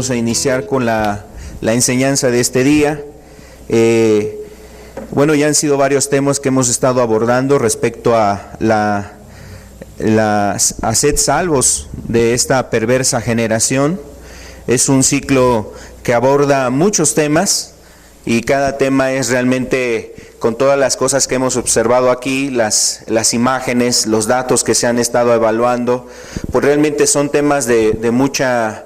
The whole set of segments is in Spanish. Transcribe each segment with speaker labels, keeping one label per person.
Speaker 1: vamos a iniciar con la enseñanza de este día. Bueno, ya han sido varios temas que hemos estado abordando respecto a sed salvos de esta perversa generación. Es un ciclo que aborda muchos temas y cada tema es realmente, con todas las cosas que hemos observado aquí, las imágenes, los datos que se han estado evaluando, pues realmente son temas de mucha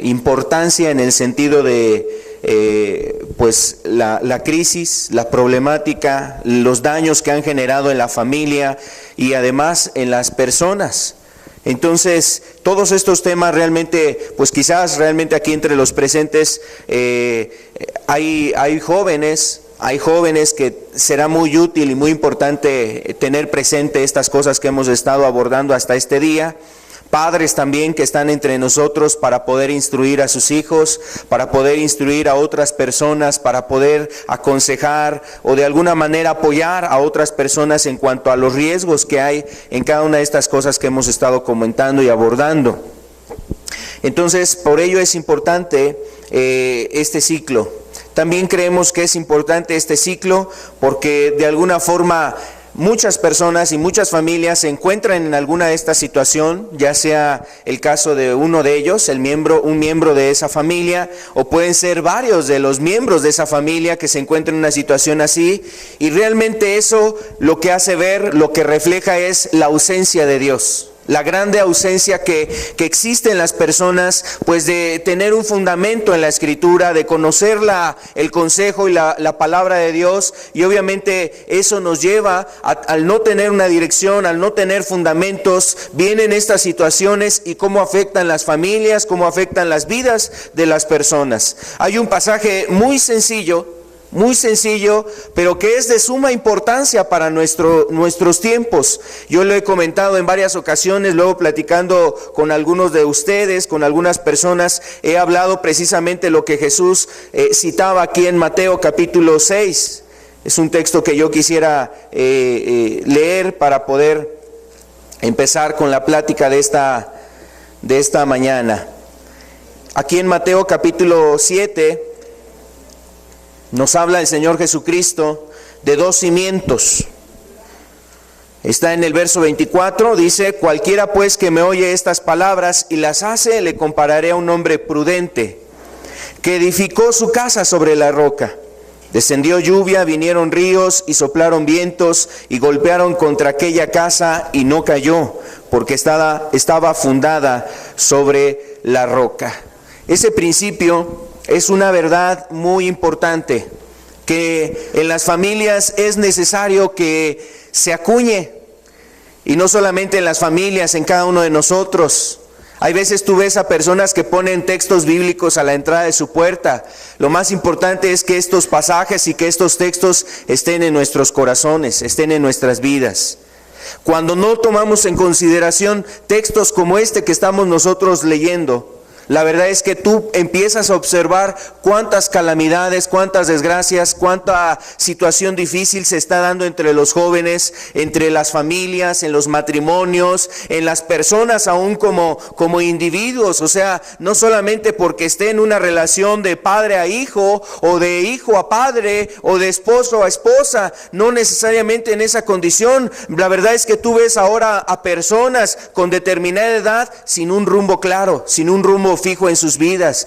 Speaker 1: importancia en el sentido de pues la crisis, la problemática, los daños que han generado en la familia y además en las personas. Entonces, todos estos temas realmente, pues quizás realmente aquí entre los presentes hay jóvenes que será muy útil y muy importante tener presente estas cosas que hemos estado abordando hasta este día. Padres también que están entre nosotros para poder instruir a sus hijos, para poder instruir a otras personas, para poder aconsejar o de alguna manera apoyar a otras personas en cuanto a los riesgos que hay en cada una de estas cosas que hemos estado comentando y abordando. Entonces, por ello es importante este ciclo. También creemos que es importante este ciclo porque de alguna forma muchas personas y muchas familias se encuentran en alguna de esta situación, ya sea el caso de uno de ellos, un miembro de esa familia, o pueden ser varios de los miembros de esa familia que se encuentran en una situación así, y realmente eso lo que hace ver, lo que refleja es la ausencia de Dios. La grande ausencia que existe en las personas, pues de tener un fundamento en la Escritura, de conocer el consejo y la palabra de Dios, y obviamente eso nos lleva al no tener una dirección, al no tener fundamentos, vienen estas situaciones y cómo afectan las familias, cómo afectan las vidas de las personas. Hay un pasaje muy sencillo, pero que es de suma importancia para nuestros tiempos. Yo lo he comentado en varias ocasiones, luego platicando con algunos de ustedes, con algunas personas, he hablado precisamente lo que Jesús citaba aquí en Mateo capítulo 6. Es un texto que yo quisiera leer para poder empezar con la plática de esta mañana. Aquí en Mateo capítulo 7, nos habla el Señor Jesucristo de dos cimientos. Está en el verso 24, dice: cualquiera pues que me oye estas palabras y las hace, le compararé a un hombre prudente, que edificó su casa sobre la roca. Descendió lluvia, vinieron ríos y soplaron vientos y golpearon contra aquella casa y no cayó, porque estaba fundada sobre la roca. Ese principio es una verdad muy importante, que en las familias es necesario que se acuñe, y no solamente en las familias, en cada uno de nosotros. Hay veces tú ves a personas que ponen textos bíblicos a la entrada de su puerta. Lo más importante es que estos pasajes y que estos textos estén en nuestros corazones, estén en nuestras vidas. Cuando no tomamos en consideración textos como este que estamos nosotros leyendo, la verdad es que tú empiezas a observar cuántas calamidades, cuántas desgracias, cuánta situación difícil se está dando entre los jóvenes, entre las familias, en los matrimonios, en las personas aún como individuos. O sea, no solamente porque esté en una relación de padre a hijo, o de hijo a padre, o de esposo a esposa, no necesariamente en esa condición. La verdad es que tú ves ahora a personas con determinada edad sin un rumbo claro, sin un rumbo fijo en sus vidas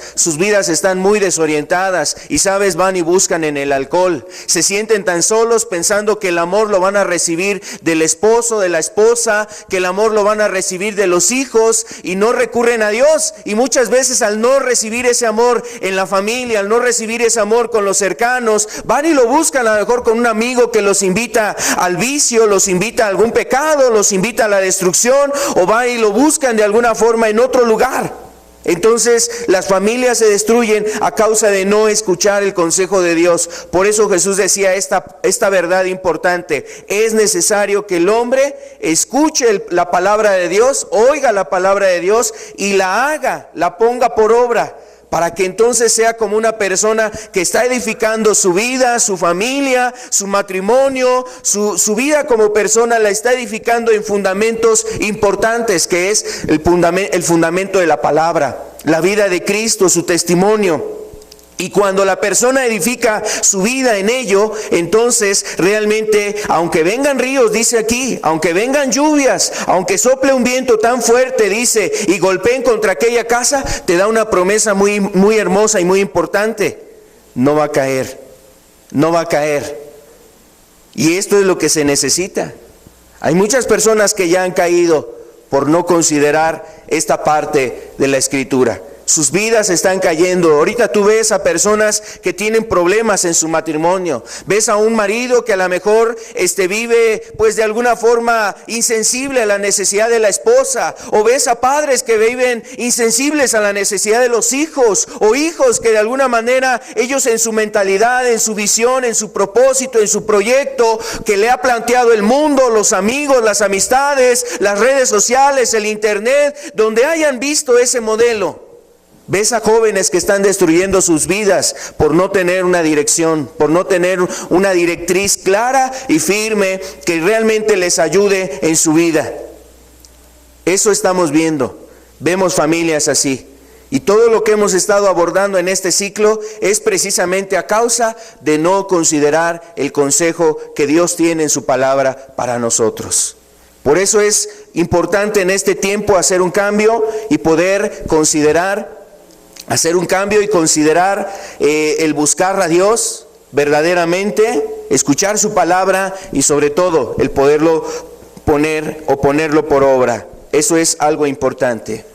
Speaker 1: están muy desorientadas y sabes, van y buscan en el alcohol, se sienten tan solos pensando que el amor lo van a recibir del esposo, de la esposa, que el amor lo van a recibir de los hijos, y no recurren a Dios. Y muchas veces al no recibir ese amor en la familia, al no recibir ese amor con los cercanos, van y lo buscan a lo mejor con un amigo que los invita al vicio, los invita a algún pecado, los invita a la destrucción, o van y lo buscan de alguna forma en otro lugar. Entonces las familias se destruyen a causa de no escuchar el consejo de Dios. Por eso Jesús decía esta verdad importante: es necesario que el hombre escuche la palabra de Dios, oiga la palabra de Dios y la haga, la ponga por obra, para que entonces sea como una persona que está edificando su vida, su familia, su matrimonio, su vida como persona la está edificando en fundamentos importantes, que es el fundamento de la palabra, la vida de Cristo, su testimonio. Y cuando la persona edifica su vida en ello, entonces realmente, aunque vengan ríos, dice aquí, aunque vengan lluvias, aunque sople un viento tan fuerte, dice, y golpeen contra aquella casa, te da una promesa muy, muy hermosa y muy importante. No va a caer, no va a caer. Y esto es lo que se necesita. Hay muchas personas que ya han caído por no considerar esta parte de la Escritura. Sus vidas están cayendo. Ahorita tú ves a personas que tienen problemas en su matrimonio. Ves a un marido que a lo mejor vive pues de alguna forma insensible a la necesidad de la esposa. O ves a padres que viven insensibles a la necesidad de los hijos. O hijos que de alguna manera ellos en su mentalidad, en su visión, en su propósito, en su proyecto que le ha planteado el mundo, los amigos, las amistades, las redes sociales, el internet, donde hayan visto ese modelo. Ves a jóvenes que están destruyendo sus vidas por no tener una dirección, por no tener una directriz clara y firme que realmente les ayude en su vida. Eso estamos viendo. Vemos familias así. Y todo lo que hemos estado abordando en este ciclo es precisamente a causa de no considerar el consejo que Dios tiene en su palabra para nosotros. Por eso es importante en este tiempo hacer un cambio y poder considerar el buscar a Dios verdaderamente, escuchar su palabra y sobre todo el poderlo ponerlo por obra. Eso es algo importante.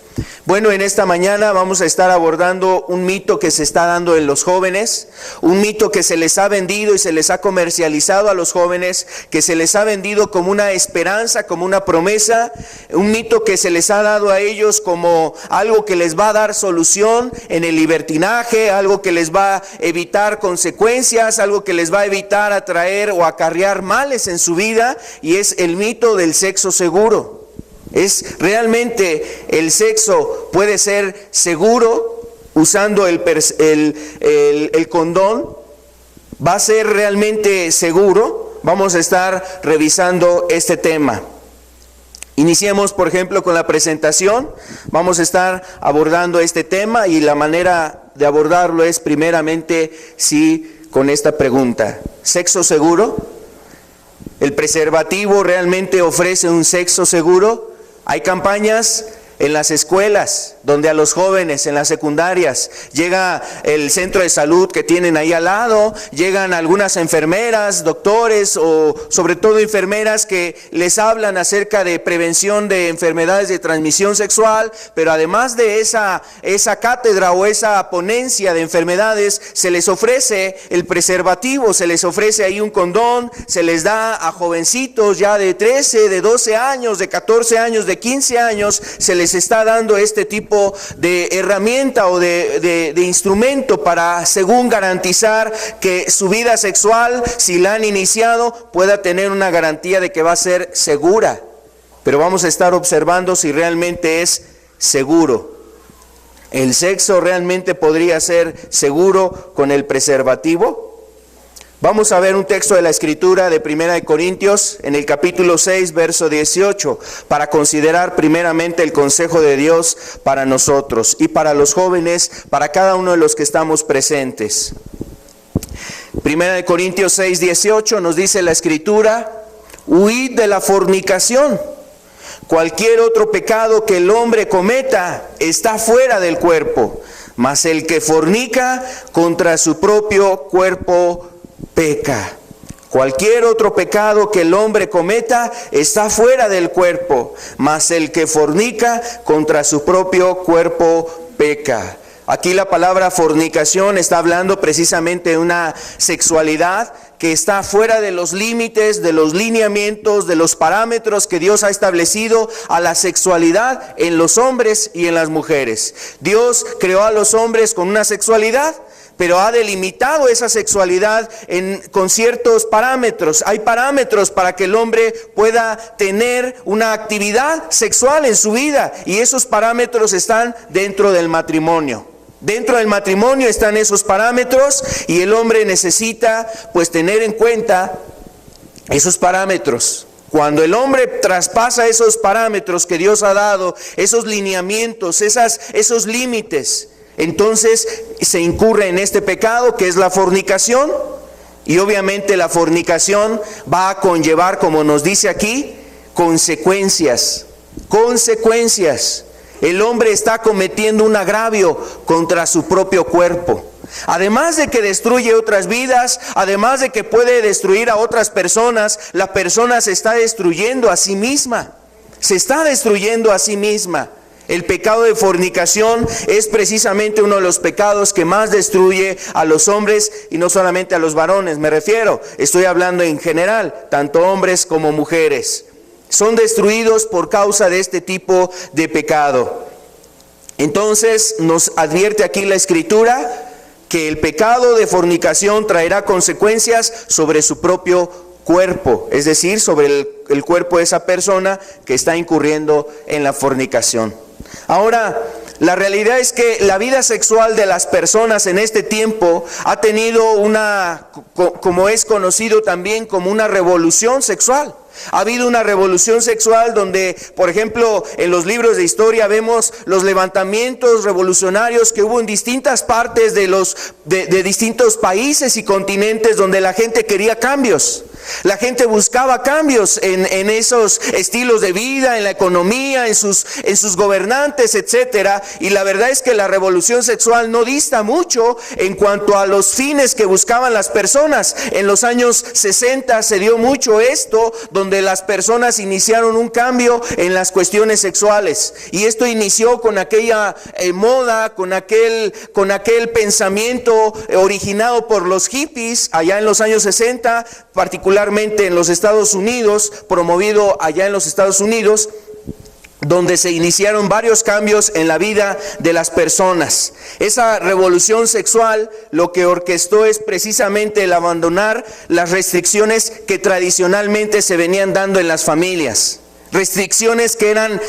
Speaker 1: Bueno, en esta mañana vamos a estar abordando un mito que se está dando en los jóvenes, un mito que se les ha vendido y se les ha comercializado a los jóvenes, que se les ha vendido como una esperanza, como una promesa, un mito que se les ha dado a ellos como algo que les va a dar solución en el libertinaje, algo que les va a evitar consecuencias, algo que les va a evitar atraer o acarrear males en su vida, y es el mito del sexo seguro. Es realmente el sexo puede ser seguro usando el condón. ¿Va a ser realmente seguro? Vamos a estar revisando este tema. Iniciemos, por ejemplo, con la presentación. Vamos a estar abordando este tema y la manera de abordarlo es primeramente con esta pregunta: ¿sexo seguro? ¿El preservativo realmente ofrece un sexo seguro? Hay campañas en las escuelas donde a los jóvenes en las secundarias llega el centro de salud que tienen ahí al lado, llegan algunas enfermeras, doctores o sobre todo enfermeras que les hablan acerca de prevención de enfermedades de transmisión sexual, pero además de esa cátedra o esa ponencia de enfermedades se les ofrece el preservativo, se les ofrece ahí un condón, se les da a jovencitos ya de 13, de 12 años, de 14 años, de 15 años, se les está dando este tipo de herramienta o de instrumento para, según, garantizar que su vida sexual, si la han iniciado, pueda tener una garantía de que va a ser segura. Pero vamos a estar observando si realmente es seguro. ¿El sexo realmente podría ser seguro con el preservativo? Vamos a ver un texto de la Escritura de 1 Corintios, en el capítulo 6, verso 18, para considerar primeramente el consejo de Dios para nosotros y para los jóvenes, para cada uno de los que estamos presentes. 1 Corintios 6, 18 nos dice la Escritura: huid de la fornicación. Cualquier otro pecado que el hombre cometa está fuera del cuerpo, mas el que fornica contra su propio cuerpo peca. Cualquier otro pecado que el hombre cometa está fuera del cuerpo, mas el que fornica contra su propio cuerpo peca. Aquí la palabra fornicación está hablando precisamente de una sexualidad que está fuera de los límites, de los lineamientos, de los parámetros que Dios ha establecido a la sexualidad en los hombres y en las mujeres. Dios creó a los hombres con una sexualidad, pero ha delimitado esa sexualidad con ciertos parámetros. Hay parámetros para que el hombre pueda tener una actividad sexual en su vida, y esos parámetros están dentro del matrimonio. Dentro del matrimonio están esos parámetros y el hombre necesita pues tener en cuenta esos parámetros. Cuando el hombre traspasa esos parámetros que Dios ha dado, esos lineamientos, esos límites, entonces se incurre en este pecado que es la fornicación. Y obviamente la fornicación va a conllevar, como nos dice aquí, consecuencias. El hombre está cometiendo un agravio contra su propio cuerpo. Además de que destruye otras vidas, además de que puede destruir a otras personas, la persona se está destruyendo a sí misma. El pecado de fornicación es precisamente uno de los pecados que más destruye a los hombres y no solamente a los varones, estoy hablando en general, tanto hombres como mujeres. Son destruidos por causa de este tipo de pecado. Entonces nos advierte aquí la Escritura que el pecado de fornicación traerá consecuencias sobre su propio cuerpo, es decir, sobre el cuerpo de esa persona que está incurriendo en la fornicación. Ahora, la realidad es que la vida sexual de las personas en este tiempo ha tenido como es conocido también como una revolución sexual. Ha habido una revolución sexual donde, por ejemplo, en los libros de historia vemos los levantamientos revolucionarios que hubo en distintas partes de distintos países y continentes donde la gente quería cambios. La gente buscaba cambios en esos estilos de vida, en la economía, en sus gobernantes, etcétera. Y la verdad es que la revolución sexual no dista mucho en cuanto a los fines que buscaban las personas. En los años 60 se dio mucho esto, donde las personas iniciaron un cambio en las cuestiones sexuales. Y esto inició con aquella moda, con aquel pensamiento originado por los hippies allá en los años 60, particularmente en los Estados Unidos, promovido allá en los Estados Unidos, donde se iniciaron varios cambios en la vida de las personas. Esa revolución sexual lo que orquestó es precisamente el abandonar las restricciones que tradicionalmente se venían dando en las familias. Restricciones que eran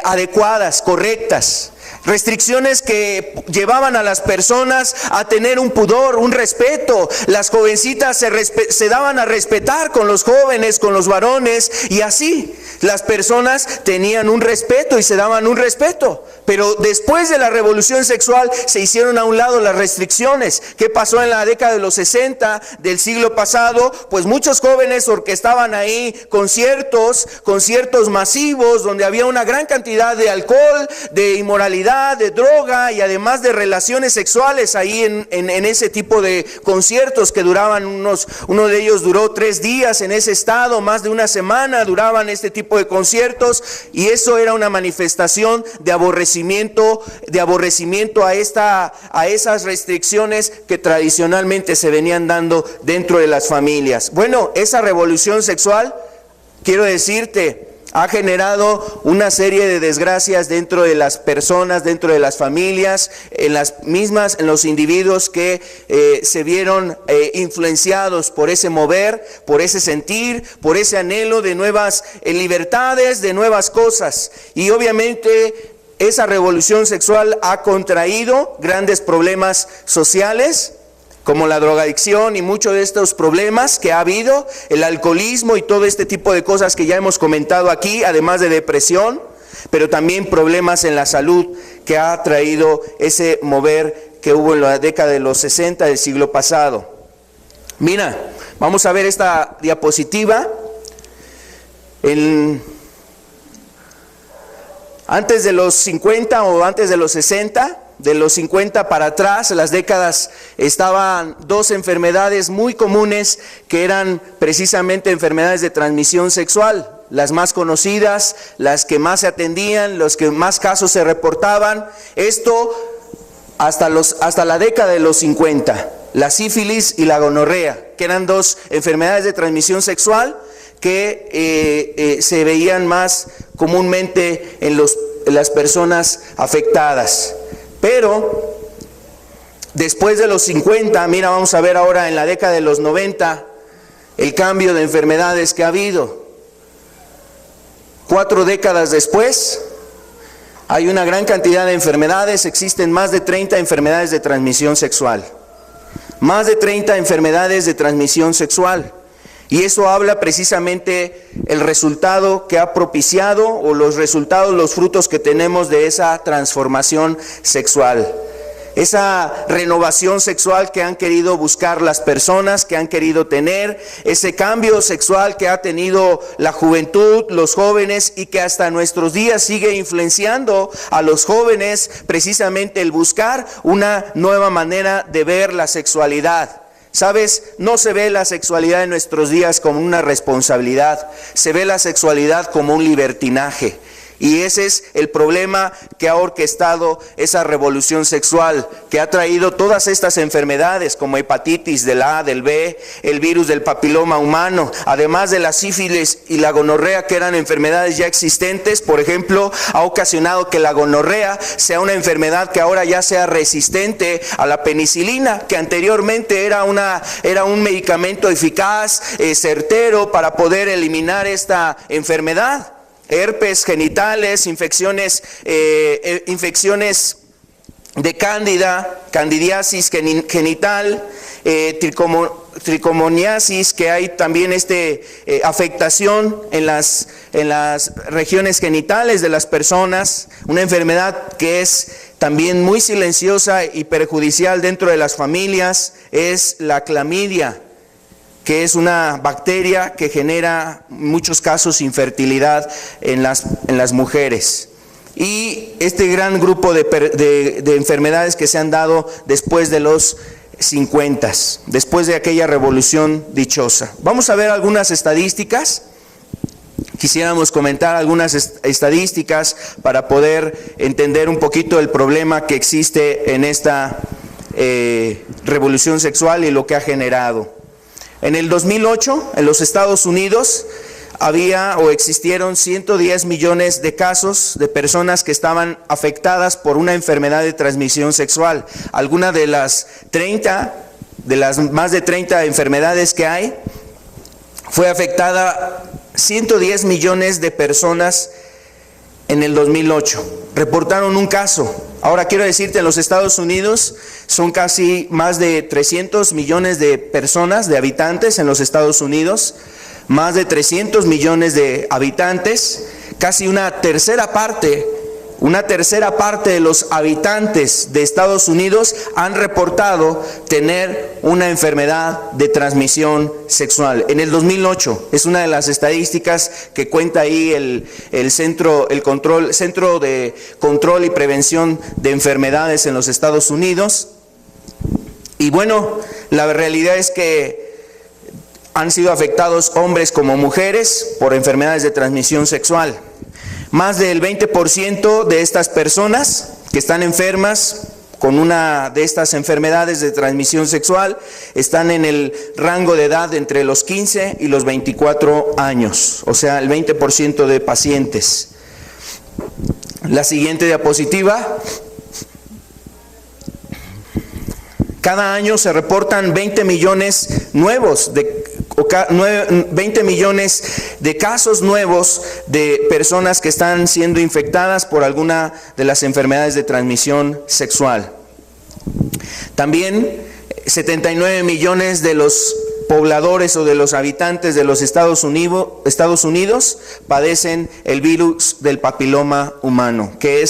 Speaker 1: adecuadas, correctas. Restricciones que llevaban a las personas a tener un pudor, un respeto. Las jovencitas se daban a respetar con los jóvenes, con los varones, y así las personas tenían un respeto y se daban un respeto. Pero después de la revolución sexual se hicieron a un lado las restricciones. ¿Qué pasó en la década de los 60 del siglo pasado? Pues muchos jóvenes orquestaban ahí conciertos masivos donde había una gran cantidad de alcohol, de inmoralidad, de droga y además de relaciones sexuales ahí en ese tipo de conciertos que duraban uno de ellos duró 3 días en ese estado, más de una semana duraban este tipo de conciertos, y eso era una manifestación de aborrecimiento a esas restricciones que tradicionalmente se venían dando dentro de las familias. Bueno, esa revolución sexual, quiero decirte, ha generado una serie de desgracias dentro de las personas, dentro de las familias, en los individuos que se vieron influenciados por ese mover, por ese sentir, por ese anhelo de nuevas libertades, de nuevas cosas. Y obviamente esa revolución sexual ha contraído grandes problemas sociales, como la drogadicción y muchos de estos problemas que ha habido, el alcoholismo y todo este tipo de cosas que ya hemos comentado aquí, además de depresión, pero también problemas en la salud que ha traído ese mover que hubo en la década de los 60 del siglo pasado. Mira, vamos a ver esta diapositiva. Antes de los 50 o antes de los 60, de los 50 para atrás, las décadas, estaban 2 enfermedades muy comunes que eran precisamente enfermedades de transmisión sexual. Las más conocidas, las que más se atendían, los que más casos se reportaban. Esto hasta la década de los 50, la sífilis y la gonorrea, que eran 2 enfermedades de transmisión sexual que se veían más comúnmente en las personas afectadas. Pero después de los 50, mira, vamos a ver ahora en la década de los 90 el cambio de enfermedades que ha habido. 4 décadas después, Hay una gran cantidad de enfermedades, existen más de 30 enfermedades de transmisión sexual. Más de 30 enfermedades de transmisión sexual. Y eso habla precisamente el resultado que ha propiciado o los resultados, los frutos que tenemos de esa transformación sexual. Esa renovación sexual que han querido buscar las personas, que han querido tener, ese cambio sexual que ha tenido la juventud, los jóvenes y que hasta nuestros días sigue influenciando a los jóvenes, precisamente el buscar una nueva manera de ver la sexualidad. ¿Sabes? No se ve la sexualidad en nuestros días como una responsabilidad, se ve la sexualidad como un libertinaje. Y ese es el problema que ha orquestado esa revolución sexual, que ha traído todas estas enfermedades como hepatitis del A, del B, el virus del papiloma humano, además de la sífilis y la gonorrea, que eran enfermedades ya existentes. Por ejemplo, ha ocasionado que la gonorrea sea una enfermedad que ahora ya sea resistente a la penicilina, que anteriormente era un medicamento eficaz, certero para poder eliminar esta enfermedad. Herpes genitales, infecciones de candidiasis genital, tricomoniasis, que hay también afectación en las regiones genitales de las personas, una enfermedad que es también muy silenciosa y perjudicial dentro de las familias, es la clamidia, que es una bacteria que genera en muchos casos infertilidad en las mujeres. Y este gran grupo de enfermedades que se han dado después de los 50, después de aquella revolución dichosa. Vamos a ver algunas estadísticas. Quisiéramos comentar algunas estadísticas para poder entender un poquito el problema que existe en esta revolución sexual y lo que ha generado. En el 2008, en los Estados Unidos, existieron 110 millones de casos de personas que estaban afectadas por una enfermedad de transmisión sexual. Alguna de las más de 30 enfermedades que hay, fue afectada 110 millones de personas en el 2008. Reportaron un caso. Ahora quiero decirte, en los Estados Unidos son casi más de 300 millones de personas, de habitantes en los Estados Unidos, más de 300 millones de habitantes, casi una tercera parte de los habitantes de Estados Unidos han reportado tener una enfermedad de transmisión sexual. En el 2008 es una de las estadísticas que cuenta ahí el Centro de Control y Prevención de Enfermedades en los Estados Unidos. Y bueno, la realidad es que han sido afectados hombres como mujeres por enfermedades de transmisión sexual. Más del 20% de estas personas que están enfermas con una de estas enfermedades de transmisión sexual están en el rango de edad entre los 15 y los 24 años, o sea, el 20% de pacientes. La siguiente diapositiva. Cada año se reportan 20 millones de casos nuevos de personas que están siendo infectadas por alguna de las enfermedades de transmisión sexual. También 79 millones de los pobladores o de los habitantes de los Estados Unidos padecen el virus del papiloma humano, que en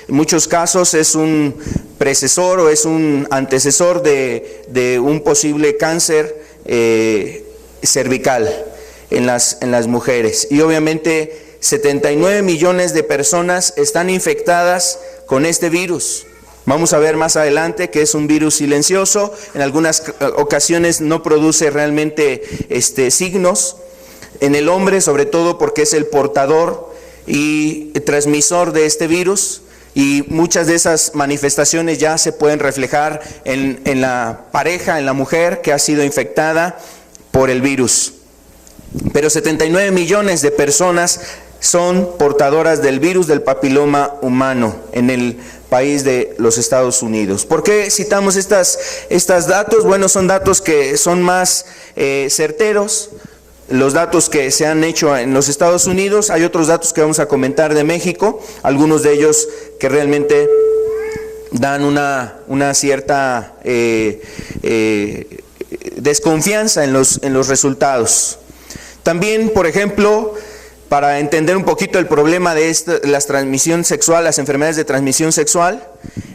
Speaker 1: muchos casos es un precesor o es un antecesor de un posible cáncer cervical en las mujeres. Y obviamente 79 millones de personas están infectadas con este virus. Vamos a ver más adelante que es un virus silencioso, en algunas ocasiones no produce realmente signos en el hombre, sobre todo porque es el portador y transmisor de este virus, y muchas de esas manifestaciones ya se pueden reflejar en la pareja, en la mujer que ha sido infectada por el virus. Pero 79 millones de personas son portadoras del virus del papiloma humano en el país de los Estados Unidos. ¿Por qué citamos estos datos? Bueno, son datos que son más certeros. los datos que se han hecho en los Estados Unidos. Hay otros datos que vamos a comentar de México, algunos de ellos que realmente dan una cierta desconfianza en los resultados. También, por ejemplo, para entender un poquito el problema de la transmisión sexual, las enfermedades de transmisión sexual,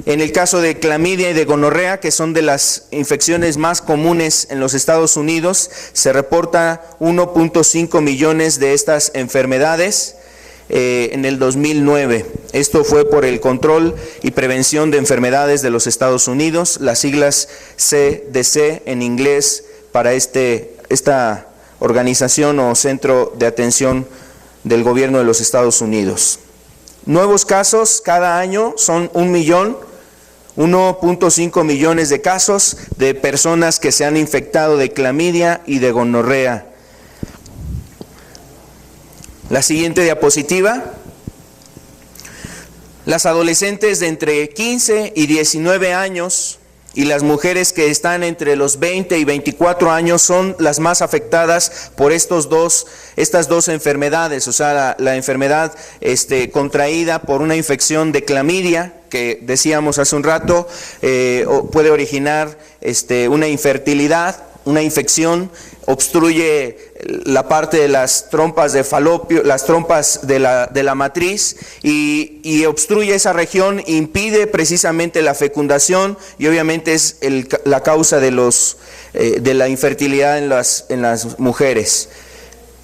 Speaker 1: en el caso de clamidia y de gonorrea, que son de las infecciones más comunes en los Estados Unidos, se reporta 1.5 millones de estas enfermedades en el 2009. Esto fue por el Control y Prevención de Enfermedades de los Estados Unidos, las siglas CDC en inglés para esta organización o centro de atención del gobierno de los Estados Unidos. Nuevos casos cada año son 1.5 millones de casos de personas que se han infectado de clamidia y de gonorrea. La siguiente diapositiva. Las adolescentes de entre 15 y 19 años y las mujeres que están entre los 20 y 24 años son las más afectadas por estas dos enfermedades, o sea, la enfermedad contraída por una infección de clamidia, que decíamos hace un rato, puede originar una infertilidad, una infección, obstruye la parte de las trompas de falopio, las trompas de la matriz y obstruye esa región, impide precisamente la fecundación y obviamente es la causa de la infertilidad en las mujeres.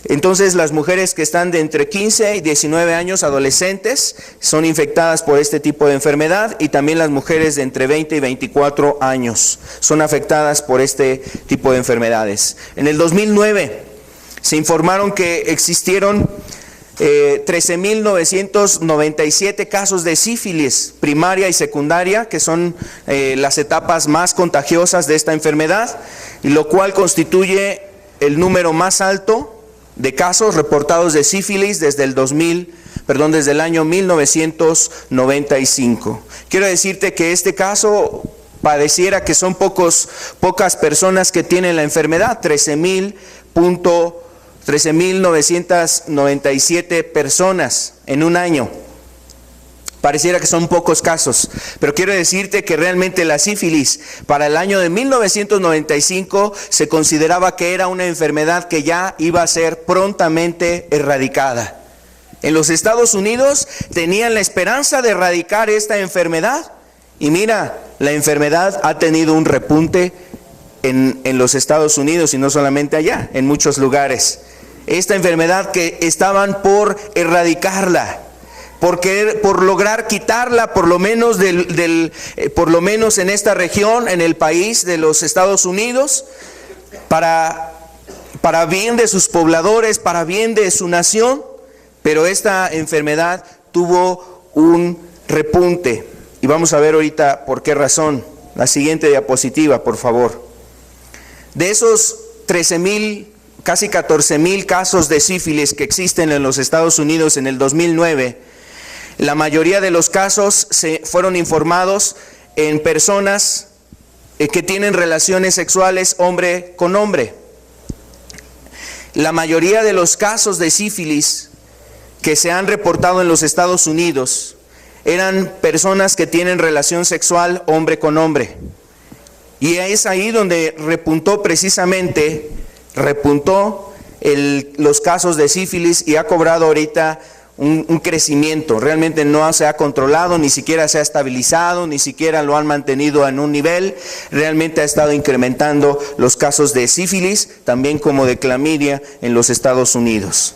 Speaker 1: Entonces las mujeres que están de entre 15 y 19 años, adolescentes, son infectadas por este tipo de enfermedad, y también las mujeres de entre 20 y 24 años son afectadas por este tipo de enfermedades. En el 2009 se informaron que existieron 13.997 casos de sífilis primaria y secundaria, que son las etapas más contagiosas de esta enfermedad, y lo cual constituye el número más alto de casos reportados de sífilis desde el año 1995. Quiero decirte que este caso pareciera que son pocas personas que tienen la enfermedad, 13.997 personas en un año. Pareciera que son pocos casos, pero quiero decirte que realmente la sífilis para el año de 1995 se consideraba que era una enfermedad que ya iba a ser prontamente erradicada. En los Estados Unidos tenían la esperanza de erradicar esta enfermedad y mira, la enfermedad ha tenido un repunte en los Estados Unidos y no solamente allá, en muchos lugares. Esta enfermedad que estaban por erradicarla, por lograr quitarla, por lo menos por lo menos en esta región, en el país de los Estados Unidos, para bien de sus pobladores, para bien de su nación, pero esta enfermedad tuvo un repunte. Y vamos a ver ahorita por qué razón. La siguiente diapositiva, por favor. De esos 13.000, casi 14.000 casos de sífilis que existen en los Estados Unidos en el 2009, la mayoría de los casos fueron informados en personas que tienen relaciones sexuales hombre con hombre. La mayoría de los casos de sífilis que se han reportado en los Estados Unidos eran personas que tienen relación sexual hombre con hombre. Y es ahí donde repuntó los casos de sífilis y ha cobrado ahorita un crecimiento. Realmente no se ha controlado, ni siquiera se ha estabilizado, ni siquiera lo han mantenido en un nivel. Realmente ha estado incrementando los casos de sífilis, también como de clamidia en los Estados Unidos.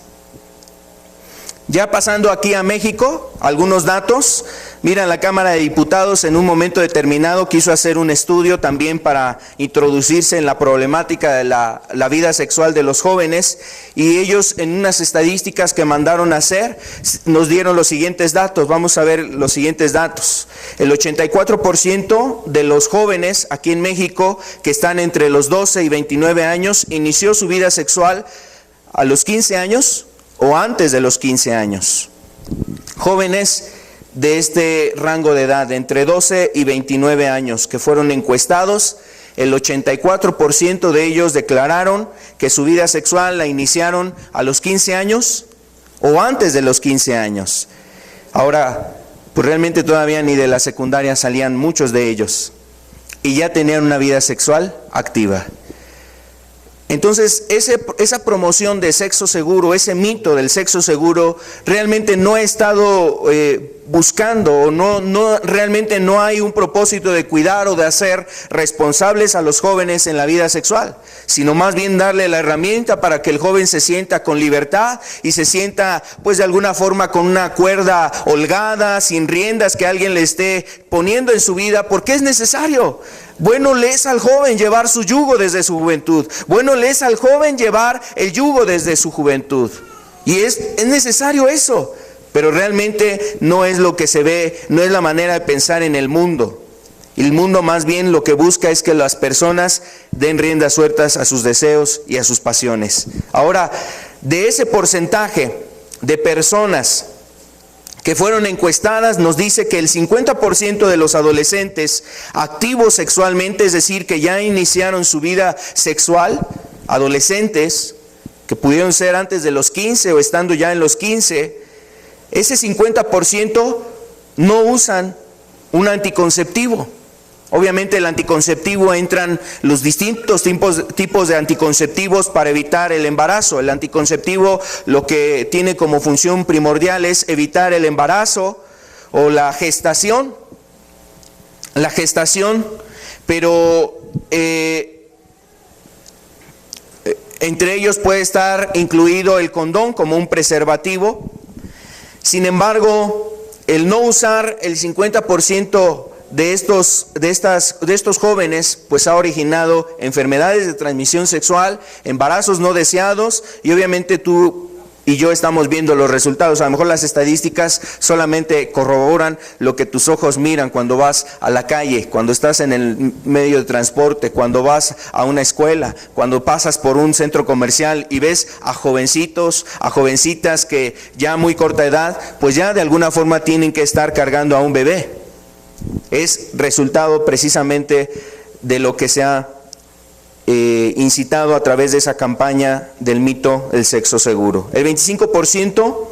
Speaker 1: Ya pasando aquí a México, algunos datos. Mira, la Cámara de Diputados en un momento determinado quiso hacer un estudio también para introducirse en la problemática de la vida sexual de los jóvenes, y ellos en unas estadísticas que mandaron a hacer nos dieron los siguientes datos. Vamos a ver los siguientes datos. El 84% de los jóvenes aquí en México que están entre los 12 y 29 años inició su vida sexual a los 15 años o antes de los 15 años. Jóvenes de este rango de edad, entre 12 y 29 años, que fueron encuestados, el 84% de ellos declararon que su vida sexual la iniciaron a los 15 años o antes de los 15 años. Ahora, pues realmente todavía ni de la secundaria salían muchos de ellos y ya tenían una vida sexual activa. Entonces, esa promoción de sexo seguro, ese mito del sexo seguro, realmente no ha estado buscando, o realmente no hay un propósito de cuidar o de hacer responsables a los jóvenes en la vida sexual, sino más bien darle la herramienta para que el joven se sienta con libertad y se sienta, pues de alguna forma, con una cuerda holgada, sin riendas que alguien le esté poniendo en su vida, porque es necesario. Bueno le es al joven llevar su yugo desde su juventud. Bueno le es al joven llevar el yugo desde su juventud. Y es necesario eso. Pero realmente no es lo que se ve, no es la manera de pensar en el mundo. El mundo más bien lo que busca es que las personas den riendas sueltas a sus deseos y a sus pasiones. Ahora, de ese porcentaje de personas que fueron encuestadas, nos dice que el 50% de los adolescentes activos sexualmente, es decir, que ya iniciaron su vida sexual, adolescentes, que pudieron ser antes de los 15 o estando ya en los 15, ese 50% no usan un anticonceptivo. Obviamente el anticonceptivo entran los distintos tipos de anticonceptivos para evitar el embarazo. El anticonceptivo lo que tiene como función primordial es evitar el embarazo o la gestación. Pero entre ellos puede estar incluido el condón como un preservativo. Sin embargo, el no usar el 50% de estos jóvenes, pues ha originado enfermedades de transmisión sexual, embarazos no deseados, y obviamente tú y yo estamos viendo los resultados. A lo mejor las estadísticas solamente corroboran lo que tus ojos miran cuando vas a la calle, cuando estás en el medio de transporte, cuando vas a una escuela, cuando pasas por un centro comercial y ves a jovencitos, a jovencitas que ya a muy corta edad, pues ya de alguna forma tienen que estar cargando a un bebé. Es resultado precisamente de lo que se ha incitado a través de esa campaña del mito del sexo seguro. El 25%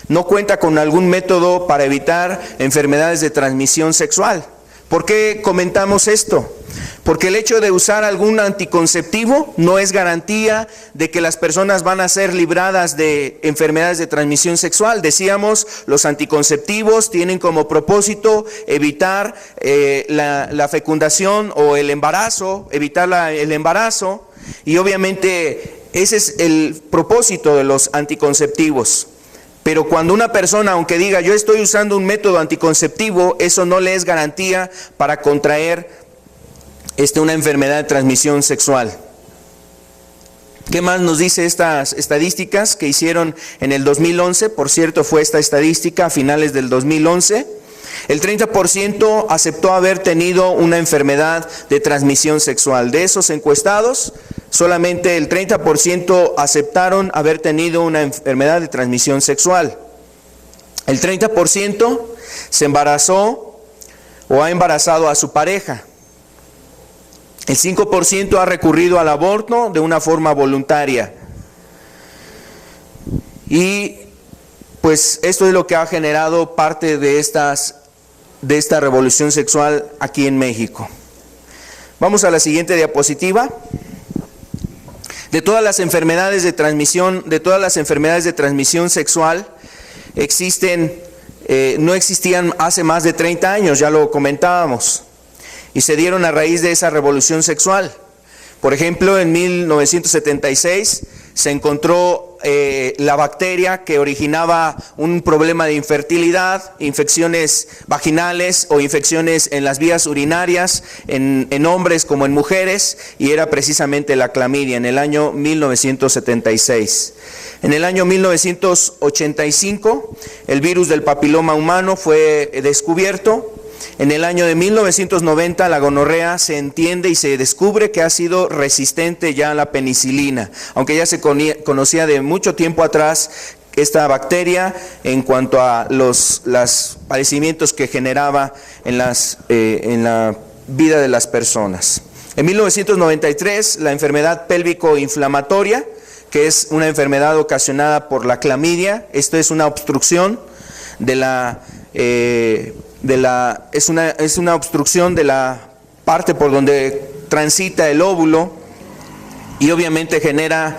Speaker 1: no cuenta con algún método para evitar enfermedades de transmisión sexual. ¿Por qué comentamos esto? Porque el hecho de usar algún anticonceptivo no es garantía de que las personas van a ser libradas de enfermedades de transmisión sexual. Decíamos, los anticonceptivos tienen como propósito evitar la fecundación o el embarazo, evitar el embarazo, y obviamente ese es el propósito de los anticonceptivos. Pero cuando una persona, aunque diga yo estoy usando un método anticonceptivo, eso no le es garantía para contraer una enfermedad de transmisión sexual. ¿Qué más nos dice estas estadísticas que hicieron en el 2011? Por cierto, fue esta estadística a finales del 2011. El 30% aceptó haber tenido una enfermedad de transmisión sexual. De esos encuestados, solamente el 30% aceptaron haber tenido una enfermedad de transmisión sexual. El 30% se embarazó o ha embarazado a su pareja. El 5% ha recurrido al aborto de una forma voluntaria. Y pues esto es lo que ha generado parte de esta revolución sexual aquí en México. Vamos a la siguiente diapositiva. De todas las enfermedades de transmisión sexual no existían hace más de 30 años, ya lo comentábamos, y se dieron a raíz de esa revolución sexual. Por ejemplo, en 1976 se encontró la bacteria que originaba un problema de infertilidad, infecciones vaginales o infecciones en las vías urinarias en hombres como en mujeres, y era precisamente la clamidia en el año 1976. En el año 1985 el virus del papiloma humano fue descubierto. En el año de 1990 la gonorrea se entiende y se descubre que ha sido resistente ya a la penicilina, aunque ya se conocía de mucho tiempo atrás esta bacteria en cuanto a los padecimientos que generaba en la vida de las personas. En 1993, la enfermedad pélvico-inflamatoria, que es una enfermedad ocasionada por la clamidia. Esto es una obstrucción es una obstrucción de la parte por donde transita el óvulo, y obviamente genera,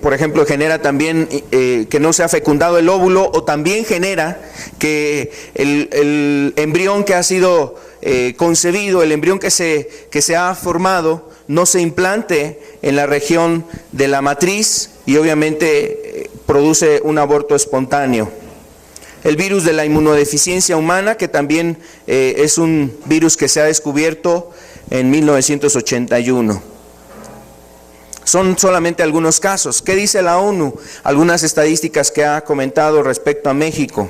Speaker 1: por ejemplo, genera también que no se ha fecundado el óvulo, o también genera que el embrión que ha sido concebido, el embrión que se ha formado, no se implante en la región de la matriz, y obviamente produce un aborto espontáneo. El virus de la inmunodeficiencia humana, que también es un virus que se ha descubierto en 1981. Son solamente algunos casos. ¿Qué dice la ONU? Algunas estadísticas que ha comentado respecto a México.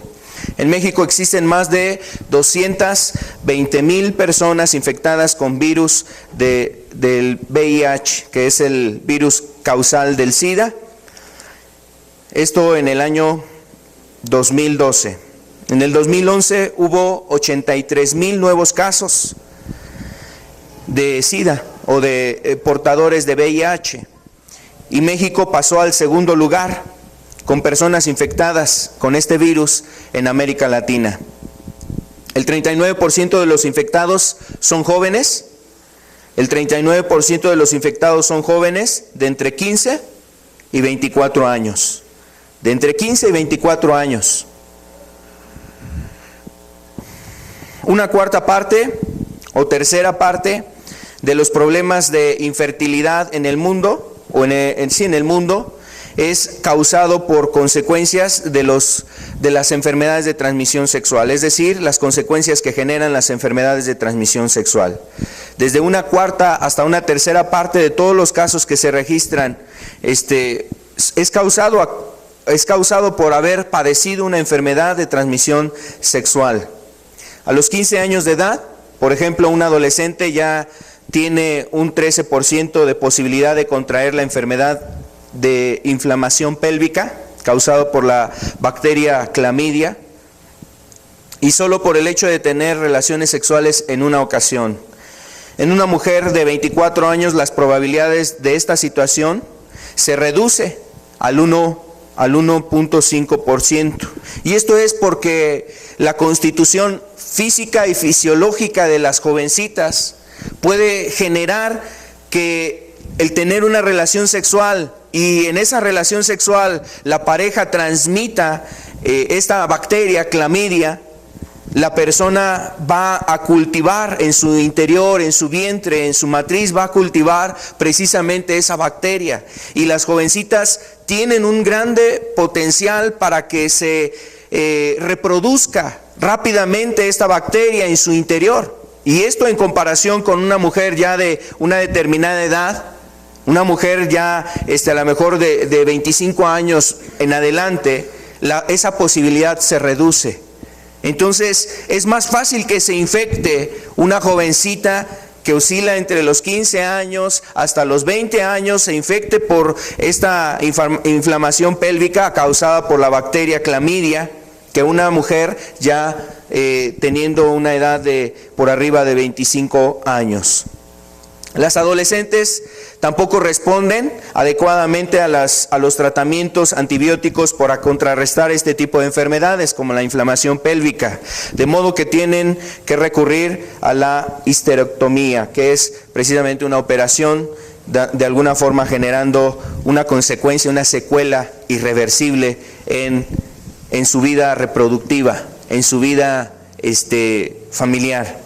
Speaker 1: En México existen más de 220,000 personas infectadas con virus del VIH, que es el virus causal del SIDA. Esto en el año 2012. En el 2011 hubo 83,000 nuevos casos de SIDA o de portadores de VIH, y México pasó al segundo lugar con personas infectadas con este virus en América Latina. El 39% de los infectados son jóvenes. El 39% de los infectados son jóvenes de entre 15 y 24 años. De entre 15 y 24 años. Una cuarta parte o tercera parte de los problemas de infertilidad en el mundo, o en el mundo, es causado por consecuencias de las enfermedades de transmisión sexual, es decir, las consecuencias que generan las enfermedades de transmisión sexual. Desde una cuarta hasta una tercera parte de todos los casos que se registran es causado por haber padecido una enfermedad de transmisión sexual. A los 15 años de edad, por ejemplo, un adolescente ya tiene un 13% de posibilidad de contraer la enfermedad de inflamación pélvica causado por la bacteria clamidia, y solo por el hecho de tener relaciones sexuales en una ocasión. En una mujer de 24 años las probabilidades de esta situación se reduce al 1.5%. Y esto es porque la constitución física y fisiológica de las jovencitas puede generar que el tener una relación sexual, y en esa relación sexual la pareja transmita esta bacteria clamidia, la persona va a cultivar en su interior, en su vientre, en su matriz, va a cultivar precisamente esa bacteria. Y las jovencitas tienen un grande potencial para que se reproduzca rápidamente esta bacteria en su interior. Y esto en comparación con una mujer ya de una determinada edad, una mujer ya a lo mejor de 25 años en adelante, esa posibilidad se reduce. Entonces es más fácil que se infecte una jovencita que oscila entre los 15 años hasta los 20 años, se infecte por esta inflamación pélvica causada por la bacteria clamidia, que una mujer ya teniendo una edad de por arriba de 25 años. Las adolescentes tampoco responden adecuadamente a los tratamientos antibióticos para contrarrestar este tipo de enfermedades como la inflamación pélvica, de modo que tienen que recurrir a la histerectomía, que es precisamente una operación de alguna forma generando una consecuencia, una secuela irreversible en su vida reproductiva, en su vida familiar.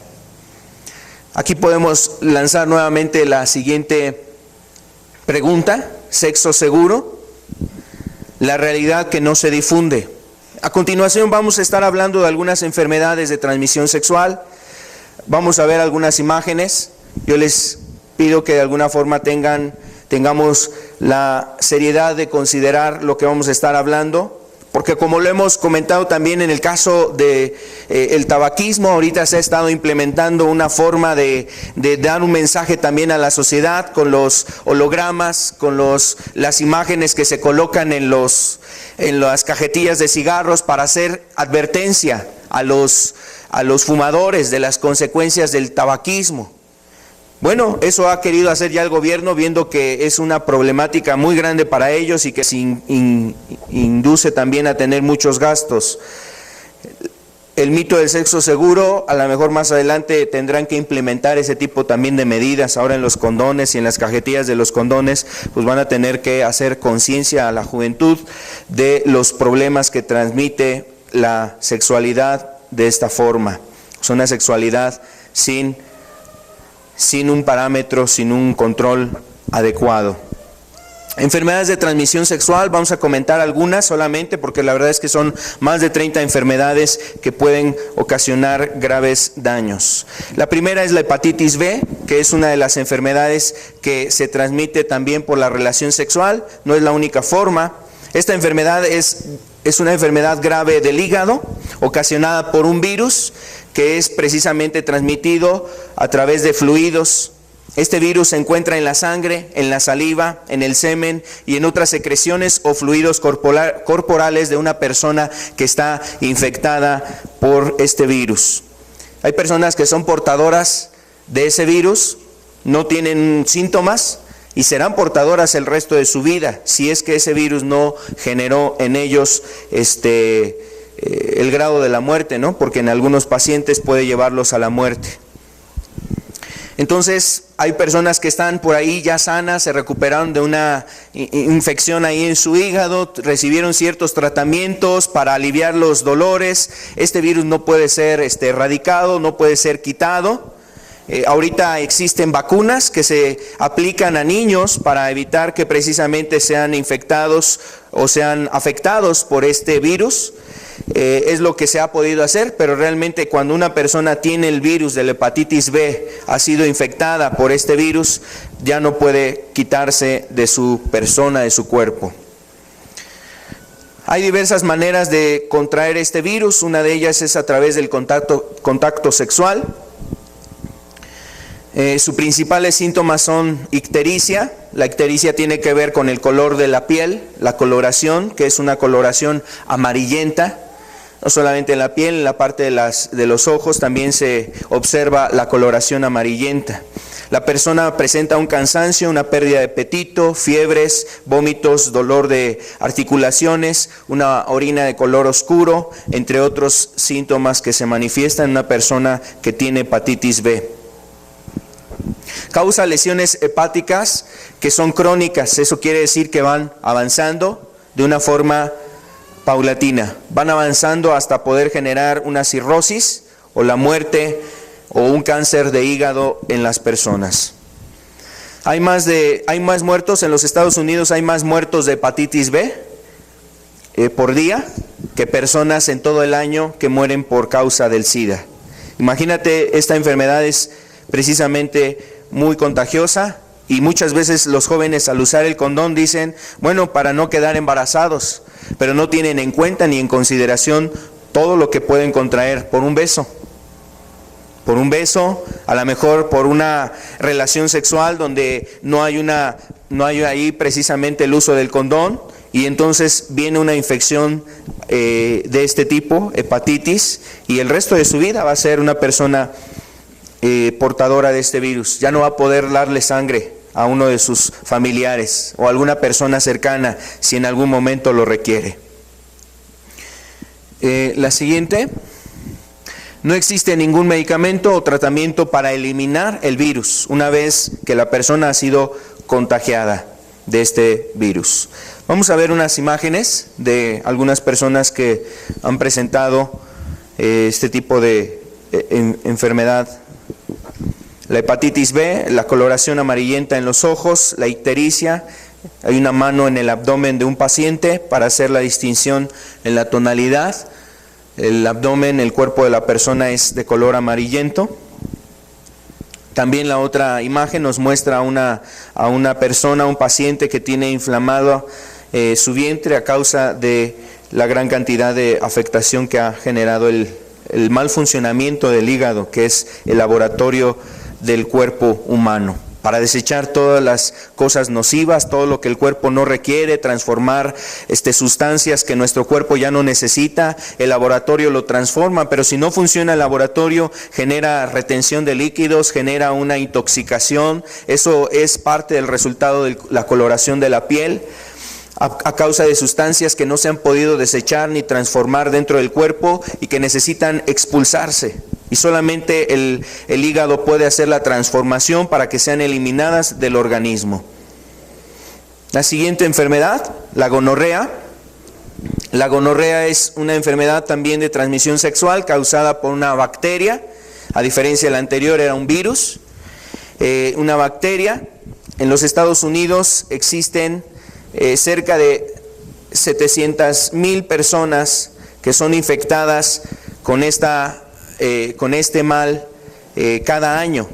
Speaker 1: Aquí podemos lanzar nuevamente la siguiente pregunta: ¿sexo seguro? La realidad que no se difunde. A continuación vamos a estar hablando de algunas enfermedades de transmisión sexual. Vamos a ver algunas imágenes. Yo les pido que de alguna forma tengamos la seriedad de considerar lo que vamos a estar hablando, porque como lo hemos comentado también en el caso de el tabaquismo, ahorita se ha estado implementando una forma de dar un mensaje también a la sociedad con los hologramas, con las imágenes que se colocan en las cajetillas de cigarros para hacer advertencia a los fumadores de las consecuencias del tabaquismo. Bueno, eso ha querido hacer ya el gobierno, viendo que es una problemática muy grande para ellos y que se induce también a tener muchos gastos. El mito del sexo seguro, a lo mejor más adelante tendrán que implementar ese tipo también de medidas. Ahora en los condones y en las cajetillas de los condones, pues van a tener que hacer conciencia a la juventud de los problemas que transmite la sexualidad de esta forma. Es una sexualidad sin un parámetro, sin un control adecuado. Enfermedades de transmisión sexual, vamos a comentar algunas solamente porque la verdad es que son más de 30 enfermedades que pueden ocasionar graves daños. La primera es la hepatitis B, que es una de las enfermedades que se transmite también por la relación sexual, no es la única forma. Esta enfermedad es una enfermedad grave del hígado, ocasionada por un virus que es precisamente transmitido a través de fluidos. Este virus se encuentra en la sangre, en la saliva, en el semen y en otras secreciones o fluidos corporales de una persona que está infectada por este virus. Hay personas que son portadoras de ese virus, no tienen síntomas y serán portadoras el resto de su vida, si es que ese virus no generó en ellos el grado de la muerte, ¿no? Porque en algunos pacientes puede llevarlos a la muerte. Entonces, hay personas que están por ahí ya sanas, se recuperaron de una infección ahí en su hígado, recibieron ciertos tratamientos para aliviar los dolores. Este virus no puede ser erradicado, no puede ser quitado. Ahorita existen vacunas que se aplican a niños para evitar que precisamente sean infectados o sean afectados por este virus. Es lo que se ha podido hacer, pero realmente cuando una persona tiene el virus de la hepatitis B, ha sido infectada por este virus, ya no puede quitarse de su persona, de su cuerpo. Hay diversas maneras de contraer este virus, una de ellas es a través del contacto sexual. Sus principales síntomas son ictericia. La ictericia tiene que ver con el color de la piel, la coloración, que es una coloración amarillenta. No solamente en la piel, en la parte de los ojos también se observa la coloración amarillenta. La persona presenta un cansancio, una pérdida de apetito, fiebres, vómitos, dolor de articulaciones, una orina de color oscuro, entre otros síntomas que se manifiestan en una persona que tiene hepatitis B. Causa lesiones hepáticas que son crónicas, eso quiere decir que van avanzando de una forma paulatina, van avanzando hasta poder generar una cirrosis o la muerte o un cáncer de hígado en las personas. Hay más muertos en los Estados Unidos, hay más muertos de hepatitis B por día que personas en todo el año que mueren por causa del SIDA. Imagínate, esta enfermedad es precisamente muy contagiosa y muchas veces los jóvenes al usar el condón dicen, bueno, para no quedar embarazados, pero no tienen en cuenta ni en consideración todo lo que pueden contraer por un beso. Por un beso, a lo mejor por una relación sexual donde no hay ahí precisamente el uso del condón y entonces viene una infección de este tipo, hepatitis, y el resto de su vida va a ser una persona portadora de este virus. Ya no va a poder darle sangre a uno de sus familiares o a alguna persona cercana si en algún momento lo requiere. La siguiente. No existe ningún medicamento o tratamiento para eliminar el virus una vez que la persona ha sido contagiada de este virus. Vamos a ver unas imágenes de algunas personas que han presentado este tipo de enfermedad. La hepatitis B, la coloración amarillenta en los ojos, la ictericia. Hay una mano en el abdomen de un paciente para hacer la distinción en la tonalidad. El abdomen, el cuerpo de la persona es de color amarillento. También la otra imagen nos muestra a una persona, un paciente que tiene inflamado su vientre a causa de la gran cantidad de afectación que ha generado el mal funcionamiento del hígado, que es el laboratorio del cuerpo humano. para desechar todas las cosas nocivas, todo lo que el cuerpo no requiere, transformar sustancias que nuestro cuerpo ya no necesita. El laboratorio lo transforma, pero si no funciona el laboratorio, genera retención de líquidos, genera una intoxicación. Eso es parte del resultado de la coloración de la piel, a causa de sustancias que no se han podido desechar ni transformar dentro del cuerpo y que necesitan expulsarse. Y solamente el hígado puede hacer la transformación para que sean eliminadas del organismo. La siguiente enfermedad, la gonorrea. La gonorrea es una enfermedad también de transmisión sexual causada por una bacteria. A diferencia de la anterior, era un virus. Una bacteria. En los Estados Unidos existen cerca de 700,000 personas que son infectadas con este mal cada año.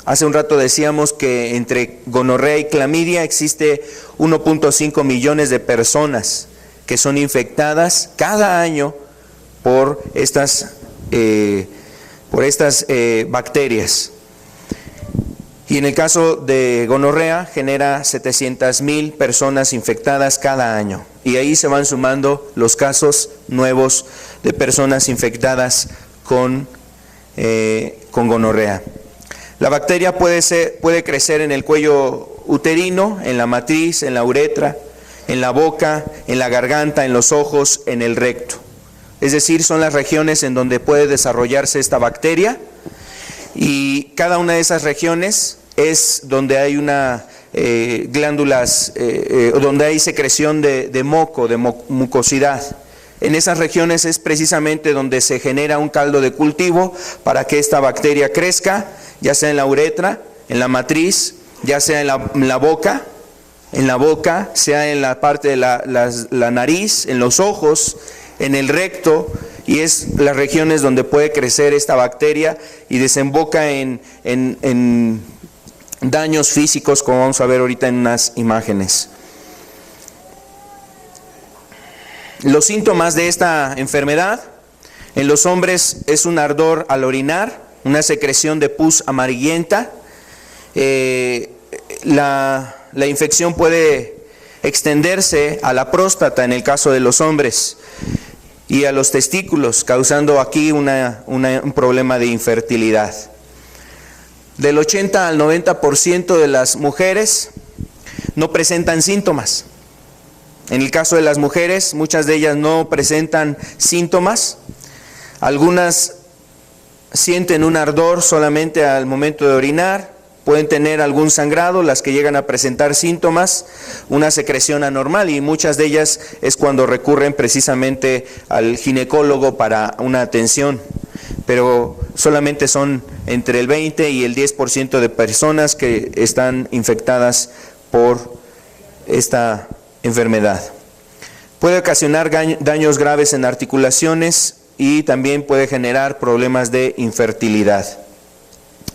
Speaker 1: Hace un rato decíamos que entre gonorrea y clamidia existe 1.5 millones de personas que son infectadas cada año por estas bacterias. Y en el caso de gonorrea genera 700,000 personas infectadas cada año. Y ahí se van sumando los casos nuevos de personas infectadas con gonorrea. La bacteria puede crecer en el cuello uterino, en la matriz, en la uretra, en la boca, en la garganta, en los ojos, en el recto. Es decir, son las regiones en donde puede desarrollarse esta bacteria, y cada una de esas regiones es donde hay glándulas, donde hay secreción de moco, de mucosidad. En esas regiones es precisamente donde se genera un caldo de cultivo para que esta bacteria crezca, ya sea en la uretra, en la matriz, ya sea en la boca, sea en la parte de la nariz, en los ojos, en el recto, y es las regiones donde puede crecer esta bacteria y desemboca en daños físicos, como vamos a ver ahorita en unas imágenes. Los síntomas de esta enfermedad: en los hombres es un ardor al orinar, una secreción de pus amarillenta. La infección puede extenderse a la próstata en el caso de los hombres y a los testículos, causando aquí un problema de infertilidad. Del 80 al 90% de las mujeres no presentan síntomas. En el caso de las mujeres, muchas de ellas no presentan síntomas. Algunas sienten un ardor solamente al momento de orinar, pueden tener algún sangrado, las que llegan a presentar síntomas, una secreción anormal, y muchas de ellas es cuando recurren precisamente al ginecólogo para una atención. Pero solamente son entre el 20 y el 10% de personas que están infectadas por esta enfermedad. Puede ocasionar daños graves en articulaciones y también puede generar problemas de infertilidad.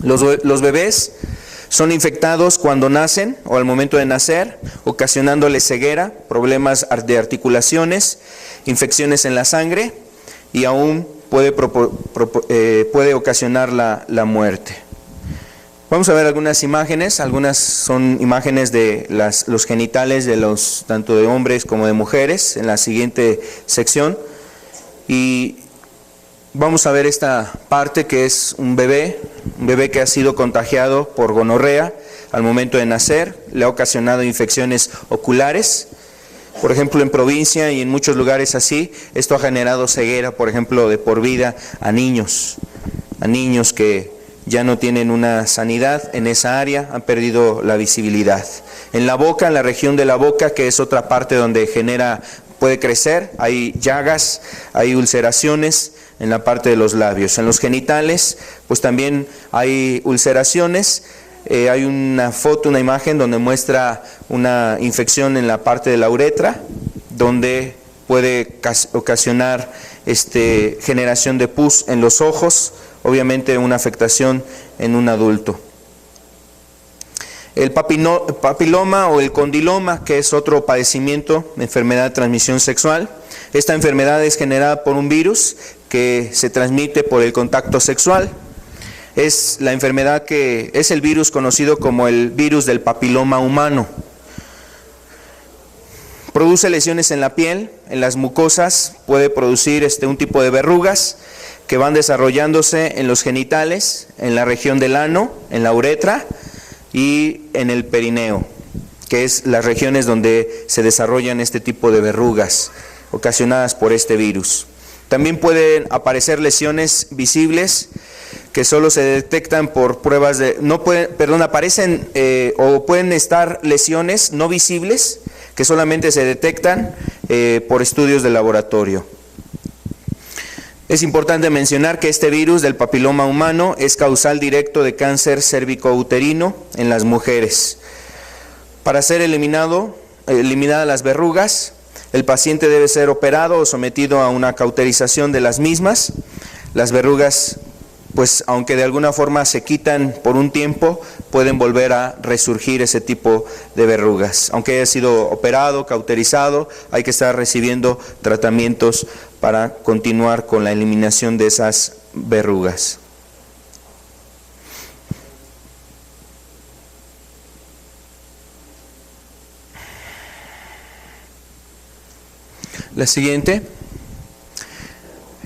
Speaker 1: Los bebés son infectados cuando nacen o al momento de nacer, ocasionándoles ceguera, problemas de articulaciones, infecciones en la sangre, y aún puede ocasionar la muerte. Vamos a ver algunas imágenes. Algunas son imágenes de los genitales tanto de hombres como de mujeres en la siguiente sección. Y vamos a ver esta parte que es un bebé que ha sido contagiado por gonorrea al momento de nacer, le ha ocasionado infecciones oculares. Por ejemplo, en provincia y en muchos lugares así, esto ha generado ceguera, por ejemplo, de por vida a niños que ya no tienen una sanidad en esa área, han perdido la visibilidad. En la boca, en la región de la boca, que es otra parte donde puede crecer, hay llagas, hay ulceraciones en la parte de los labios. En los genitales, pues también hay ulceraciones. Hay una imagen donde muestra una infección en la parte de la uretra, donde puede ocasionar generación de pus en los ojos, obviamente una afectación en un adulto. El papiloma o el condiloma, que es otro padecimiento, enfermedad de transmisión sexual. Esta enfermedad es generada por un virus que se transmite por el contacto sexual. es la enfermedad que es el virus conocido como el virus del papiloma humano. Produce lesiones en la piel, en las mucosas, puede producir un tipo de verrugas que van desarrollándose en los genitales, en la región del ano, en la uretra y en el perineo, que es las regiones donde se desarrollan este tipo de verrugas ocasionadas por este virus. También pueden aparecer lesiones visibles que solo se detectan por pruebas de, aparecen o pueden estar lesiones no visibles que solamente se detectan por estudios de laboratorio. Es importante mencionar que este virus del papiloma humano es causal directo de cáncer cérvico-uterino en las mujeres. Para ser eliminadas las verrugas, el paciente debe ser operado o sometido a una cauterización de las mismas. Las verrugas, pues aunque de alguna forma se quitan por un tiempo, pueden volver a resurgir ese tipo de verrugas. Aunque haya sido operado, cauterizado, hay que estar recibiendo tratamientos para continuar con la eliminación de esas verrugas. La siguiente.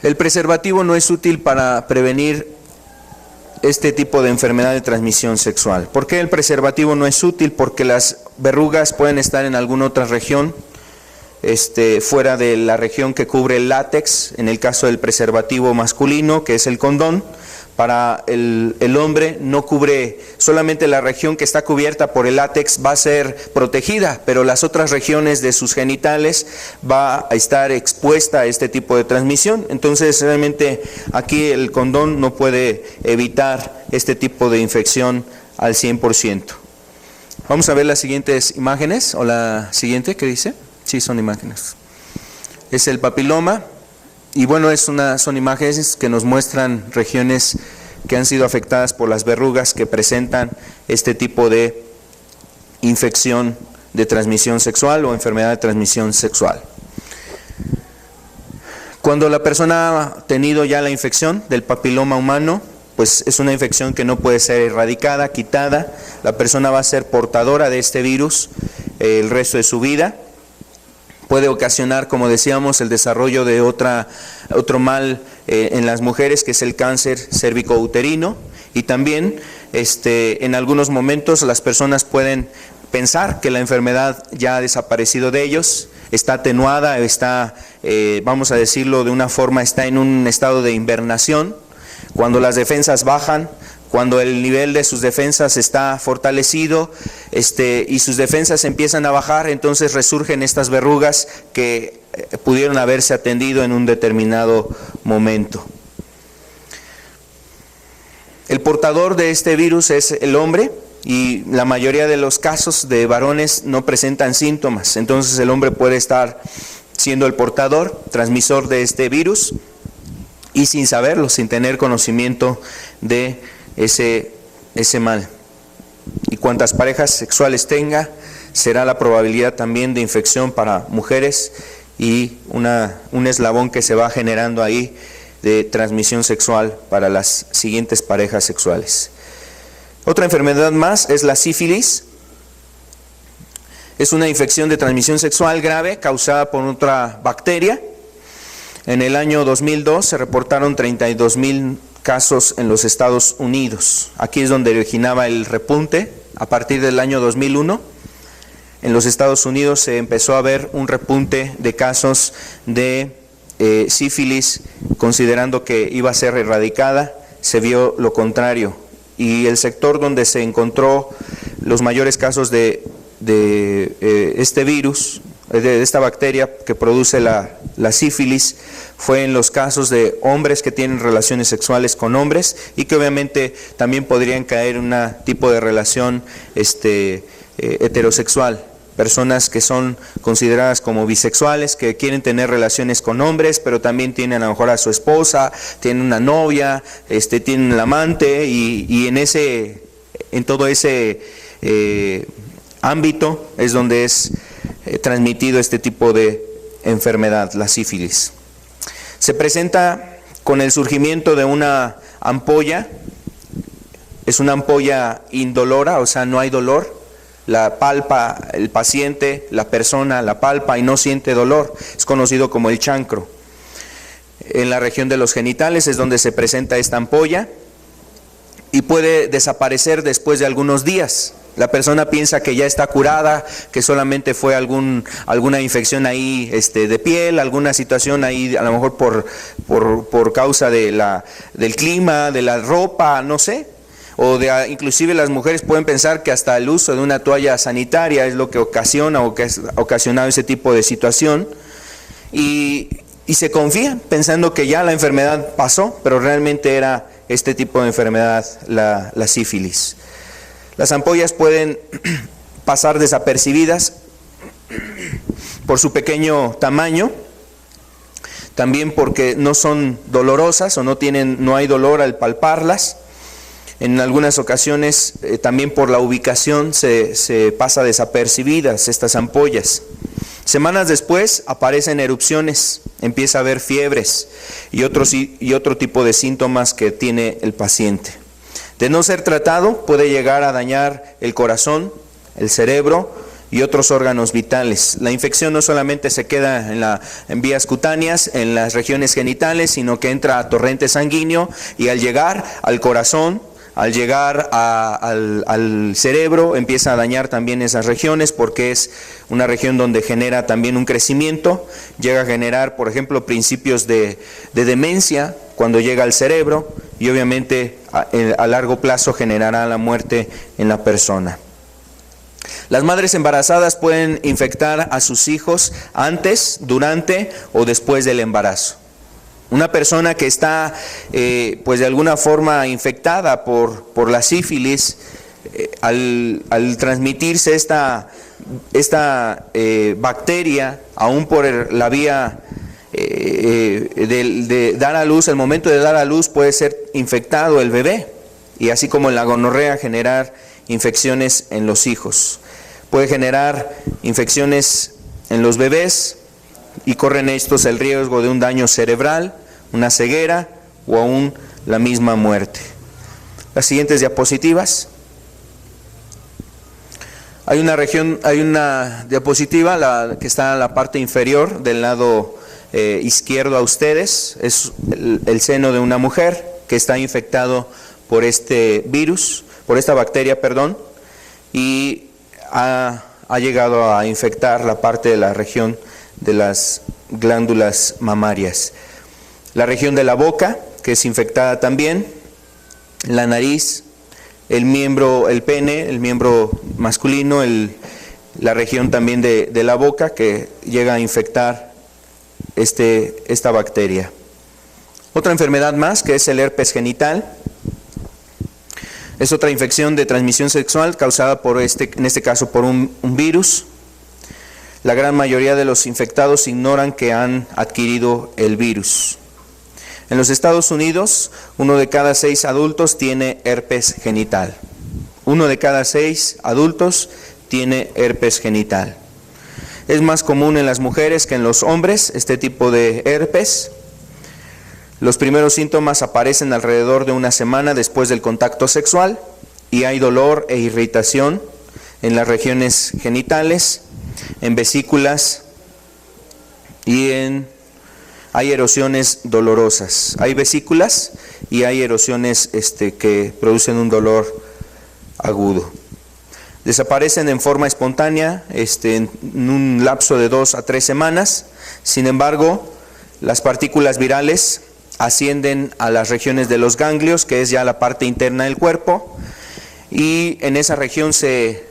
Speaker 1: El preservativo no es útil para prevenir este tipo de enfermedad de transmisión sexual. ¿Por qué el preservativo no es útil? Porque las verrugas pueden estar en alguna otra región, fuera de la región que cubre el látex, en el caso del preservativo masculino, que es el condón. Para el hombre no cubre, solamente la región que está cubierta por el látex va a ser protegida, pero las otras regiones de sus genitales va a estar expuesta a este tipo de transmisión. Entonces realmente aquí el condón no puede evitar este tipo de infección al 100%. Vamos a ver las siguientes imágenes, o la siguiente, ¿qué dice? Sí, son imágenes. Es el papiloma. Y bueno, son imágenes que nos muestran regiones que han sido afectadas por las verrugas que presentan este tipo de infección de transmisión sexual o enfermedad de transmisión sexual. Cuando la persona ha tenido ya la infección del papiloma humano, pues es una infección que no puede ser erradicada, quitada. La persona va a ser portadora de este virus el resto de su vida. Puede ocasionar, como decíamos, el desarrollo de otro mal en las mujeres, que es el cáncer cérvico-uterino. Y también en algunos momentos las personas pueden pensar que la enfermedad ya ha desaparecido de ellos, está atenuada, está, vamos a decirlo de una forma, está en un estado de hibernación. Cuando las defensas bajan, cuando el nivel de sus defensas está fortalecido y sus defensas empiezan a bajar, entonces resurgen estas verrugas que pudieron haberse atendido en un determinado momento. El portador de este virus es el hombre, y la mayoría de los casos de varones no presentan síntomas. Entonces el hombre puede estar siendo el portador, transmisor de este virus, y sin saberlo, sin tener conocimiento de ese mal. Y cuantas parejas sexuales tenga, será la probabilidad también de infección para mujeres y un eslabón que se va generando ahí de transmisión sexual para las siguientes parejas sexuales. Otra enfermedad más es la sífilis. Es una infección de transmisión sexual grave causada por otra bacteria. En el año 2002 se reportaron 32,000 casos en los Estados Unidos. Aquí es donde originaba el repunte. A partir del año 2001, en los Estados Unidos se empezó a ver un repunte de casos de sífilis, considerando que iba a ser erradicada. Se vio lo contrario. Y el sector donde se encontró los mayores casos de este virus, de esta bacteria que produce la sífilis, fue en los casos de hombres que tienen relaciones sexuales con hombres y que obviamente también podrían caer en un tipo de relación heterosexual. Personas que son consideradas como bisexuales, que quieren tener relaciones con hombres, pero también tienen a lo mejor a su esposa, tienen una novia, tienen un amante, y en todo ese ámbito es donde es transmitido este tipo de enfermedad, la sífilis. Se presenta con el surgimiento de una ampolla Es una ampolla indolora, o sea, no hay dolor. La palpa el paciente, la persona la palpa y no siente dolor. Es conocido como el chancro. En la región de los genitales es donde se presenta esta ampolla y puede desaparecer después de algunos días. La persona piensa que ya está curada, que solamente fue alguna infección ahí de piel, alguna situación ahí, a lo mejor por causa del clima, de la ropa, no sé. Inclusive las mujeres pueden pensar que hasta el uso de una toalla sanitaria es lo que ocasiona o que ha ocasionado ese tipo de situación. Y se confían pensando que ya la enfermedad pasó, pero realmente era este tipo de enfermedad, la sífilis. Las ampollas pueden pasar desapercibidas por su pequeño tamaño, también porque no son dolorosas o no hay dolor al palparlas. En algunas ocasiones también por la ubicación se pasa desapercibidas estas ampollas. Semanas después aparecen erupciones, empieza a haber fiebres y otro tipo de síntomas que tiene el paciente. De no ser tratado, puede llegar a dañar el corazón, el cerebro y otros órganos vitales. La infección no solamente se queda en vías cutáneas, en las regiones genitales, sino que entra a torrente sanguíneo y al llegar al corazón, al llegar al cerebro, empieza a dañar también esas regiones porque es una región donde genera también un crecimiento, llega a generar, por ejemplo, principios de demencia cuando llega al cerebro y obviamente a largo plazo generará la muerte en la persona. Las madres embarazadas pueden infectar a sus hijos antes, durante o después del embarazo. Una persona que está pues de alguna forma infectada por la sífilis, al transmitirse esta bacteria, aún por la vía de dar a luz, el momento de dar a luz puede ser infectado el bebé, y así como en la gonorrea generar infecciones en los hijos. Puede generar infecciones en los bebés y corren estos el riesgo de un daño cerebral, una ceguera o aún la misma muerte. Las siguientes diapositivas. Hay una diapositiva que está en la parte inferior del lado izquierdo a ustedes. Es el seno de una mujer que está infectado por este virus, por esta bacteria, perdón, y ha llegado a infectar la parte de la región de las glándulas mamarias. La región de la boca, que es infectada también, la nariz, el pene, el miembro masculino, la región también de la boca, que llega a infectar esta bacteria. Otra enfermedad más, que es el herpes genital, es otra infección de transmisión sexual causada en este caso por un virus. La gran mayoría de los infectados ignoran que han adquirido el virus. En los Estados Unidos, 1 de cada 6 adultos tiene herpes genital. 1 de cada 6 adultos tiene herpes genital. Es más común en las mujeres que en los hombres este tipo de herpes. Los primeros síntomas aparecen alrededor de una semana después del contacto sexual y hay dolor e irritación en las regiones genitales, en vesículas y hay erosiones dolorosas. Hay vesículas y hay erosiones que producen un dolor agudo. Desaparecen en forma espontánea en un lapso de 2 a 3 semanas. Sin embargo, las partículas virales ascienden a las regiones de los ganglios, que es ya la parte interna del cuerpo, y en esa región se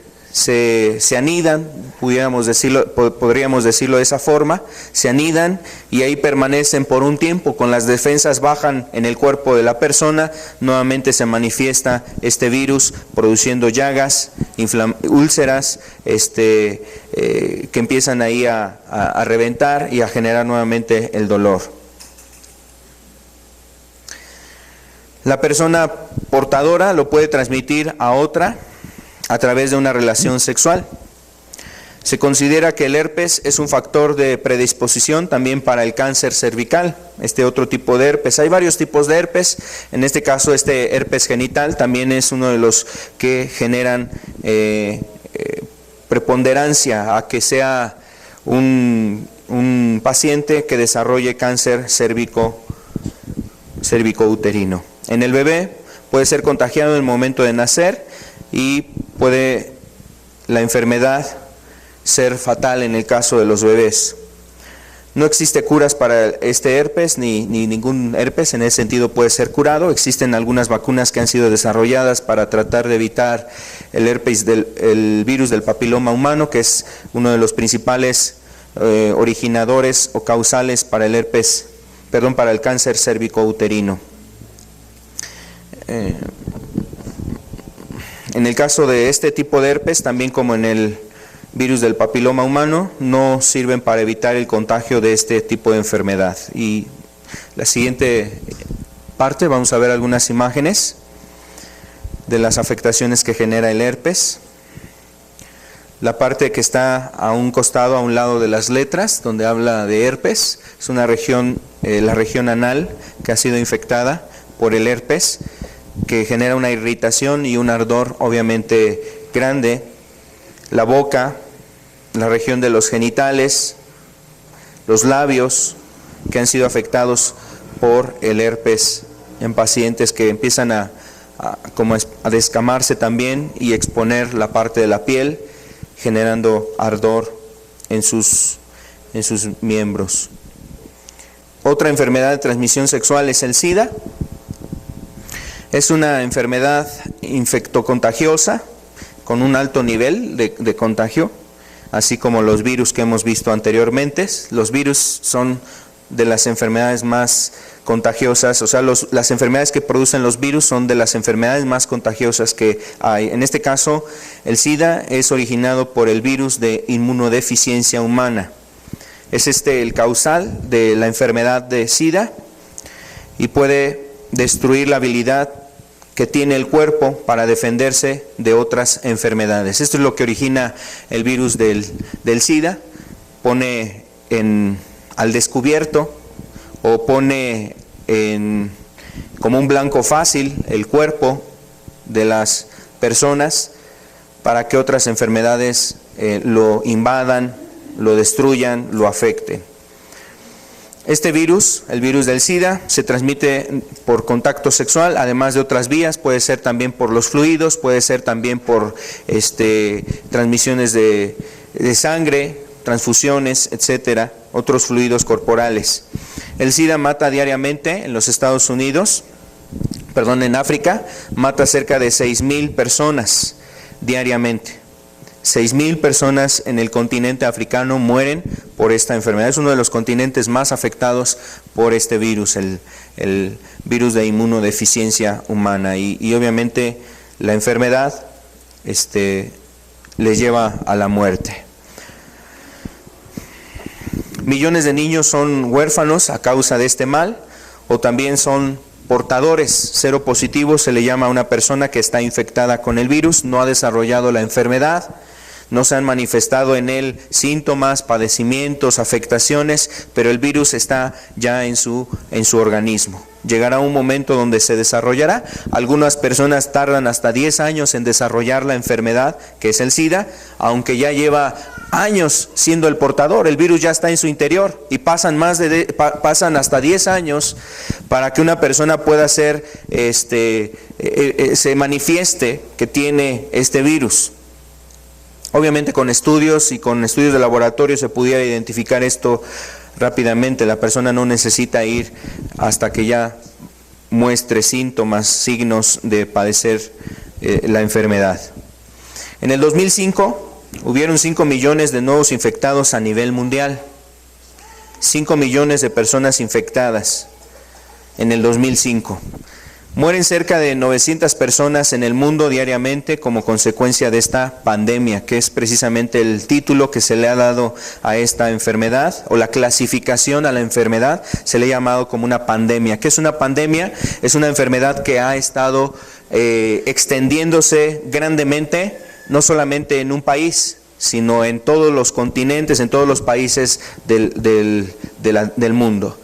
Speaker 1: anidan, podríamos decirlo de esa forma, se anidan y ahí permanecen por un tiempo. Con las defensas bajan en el cuerpo de la persona, nuevamente se manifiesta este virus produciendo llagas, úlceras, que empiezan ahí a reventar y a generar nuevamente el dolor. La persona portadora lo puede transmitir a otra a través de una relación sexual. Se considera que el herpes es un factor de predisposición también para el cáncer cervical, este otro tipo de herpes. Hay varios tipos de herpes, en este caso este herpes genital también es uno de los que generan preponderancia a que sea un paciente que desarrolle cáncer cérvico-uterino. En el bebé puede ser contagiado en el momento de nacer y puede la enfermedad ser fatal en el caso de los bebés. No existe curas para este herpes, ni ningún herpes en ese sentido puede ser curado. Existen algunas vacunas que han sido desarrolladas para tratar de evitar el herpes el virus del papiloma humano, que es uno de los principales originadores o causales para el herpes, para el cáncer cérvico-uterino. En el caso de este tipo de herpes, también como en el virus del papiloma humano, no sirven para evitar el contagio de este tipo de enfermedad. Y la siguiente parte vamos a ver algunas imágenes de las afectaciones que genera el herpes. La parte que está a un costado, a un lado de las letras, donde habla de herpes, es una región, la región anal, que ha sido infectada por el herpes, que genera una irritación y un ardor obviamente grande. La boca, la región de los genitales, los labios que han sido afectados por el herpes en pacientes que empiezan a descamarse también y exponer la parte de la piel, generando ardor en sus miembros. Otra enfermedad de transmisión sexual es el SIDA. Es una enfermedad infectocontagiosa con un alto nivel de contagio, así como los virus que hemos visto anteriormente. Los virus son de las enfermedades más contagiosas, o sea, las enfermedades que producen los virus son de las enfermedades más contagiosas que hay. En este caso, el SIDA es originado por el virus de inmunodeficiencia humana. Es el causal de la enfermedad de SIDA y puede destruir la habilidad que tiene el cuerpo para defenderse de otras enfermedades. Esto es lo que origina el virus del SIDA. Pone al descubierto o pone como un blanco fácil el cuerpo de las personas para que otras enfermedades lo invadan, lo destruyan, lo afecten. Este virus, el virus del SIDA, se transmite por contacto sexual, además de otras vías. Puede ser también por los fluidos, puede ser también por transmisiones de sangre, transfusiones, etcétera, otros fluidos corporales. El SIDA mata diariamente en los Estados Unidos, en África, mata cerca de 6,000 personas diariamente. 6,000 personas en el continente africano mueren por esta enfermedad. Es uno de los continentes más afectados por este virus, el virus de inmunodeficiencia humana. Y obviamente la enfermedad les lleva a la muerte. Millones de niños son huérfanos a causa de este mal, o también son portadores seropositivos. Se le llama a una persona que está infectada con el virus, no ha desarrollado la enfermedad, no se han manifestado en él síntomas, padecimientos, afectaciones, pero el virus está ya en su organismo. Llegará un momento donde se desarrollará. Algunas personas tardan hasta 10 años en desarrollar la enfermedad, que es el SIDA, aunque ya lleva años siendo el portador. El virus ya está en su interior y pasan hasta 10 años para que una persona pueda se manifieste que tiene este virus. Obviamente con estudios de laboratorio se pudiera identificar esto rápidamente. La persona no necesita ir hasta que ya muestre síntomas, signos de padecer la enfermedad. En el 2005 hubieron 5 millones de nuevos infectados a nivel mundial. 5 millones de personas infectadas en el 2005. Mueren cerca de 900 personas en el mundo diariamente como consecuencia de esta pandemia, que es precisamente el título que se le ha dado a esta enfermedad, o la clasificación a la enfermedad, se le ha llamado como una pandemia. ¿Qué es una pandemia? Es una enfermedad que ha estado extendiéndose grandemente, no solamente en un país, sino en todos los continentes, en todos los países del mundo.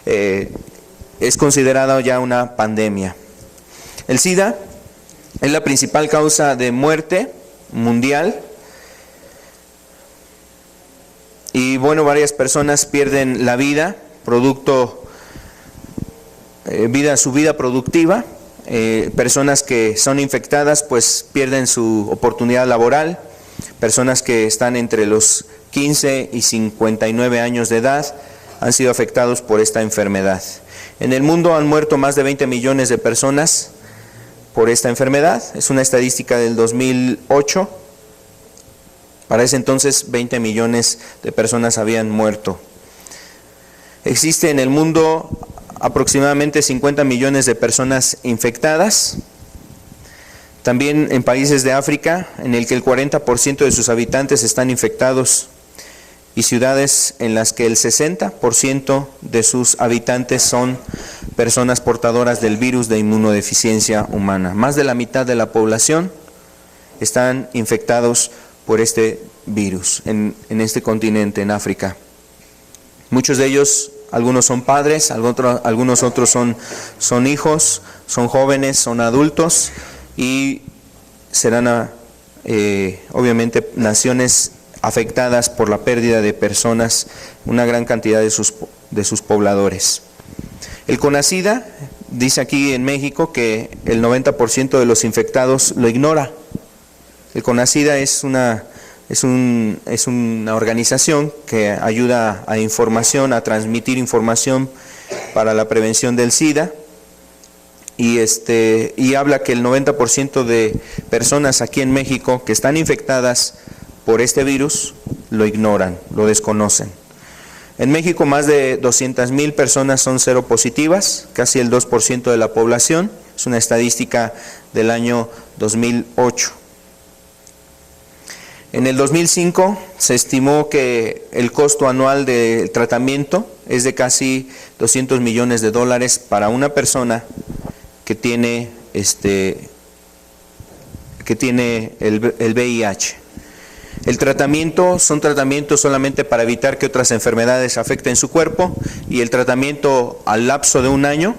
Speaker 1: Es considerada ya una pandemia. El SIDA es la principal causa de muerte mundial. Y bueno, varias personas pierden la vida, su vida productiva. Personas que son infectadas pues pierden su oportunidad laboral. Personas que están entre los 15 y 59 años de edad han sido afectados por esta enfermedad. En el mundo han muerto más de 20 millones de personas por esta enfermedad. Es una estadística del 2008. Para ese entonces 20 millones de personas habían muerto. Existe en el mundo aproximadamente 50 millones de personas infectadas. También en países de África, en el que el 40% de sus habitantes están infectados, y ciudades en las que el 60% de sus habitantes son personas portadoras del virus de inmunodeficiencia humana. Más de la mitad de la población están infectados por este virus en este continente, en África. Muchos de ellos, algunos son padres, algunos otros son hijos, son jóvenes, son adultos, y serán obviamente naciones afectadas por la pérdida de personas, una gran cantidad de sus pobladores. El CONACYDA dice aquí en México que el 90% de los infectados lo ignora. El CONACYDA es una organización que ayuda a información, a transmitir información para la prevención del SIDA, y habla que el 90% de personas aquí en México que están infectadas por este virus lo ignoran, lo desconocen. En México más de 200,000 personas son seropositivas, casi el 2% de la población. Es una estadística del año 2008. En el 2005 se estimó que el costo anual del tratamiento es de casi $200 millones para una persona que tiene el VIH. El tratamiento son tratamientos solamente para evitar que otras enfermedades afecten su cuerpo, y el tratamiento al lapso de un año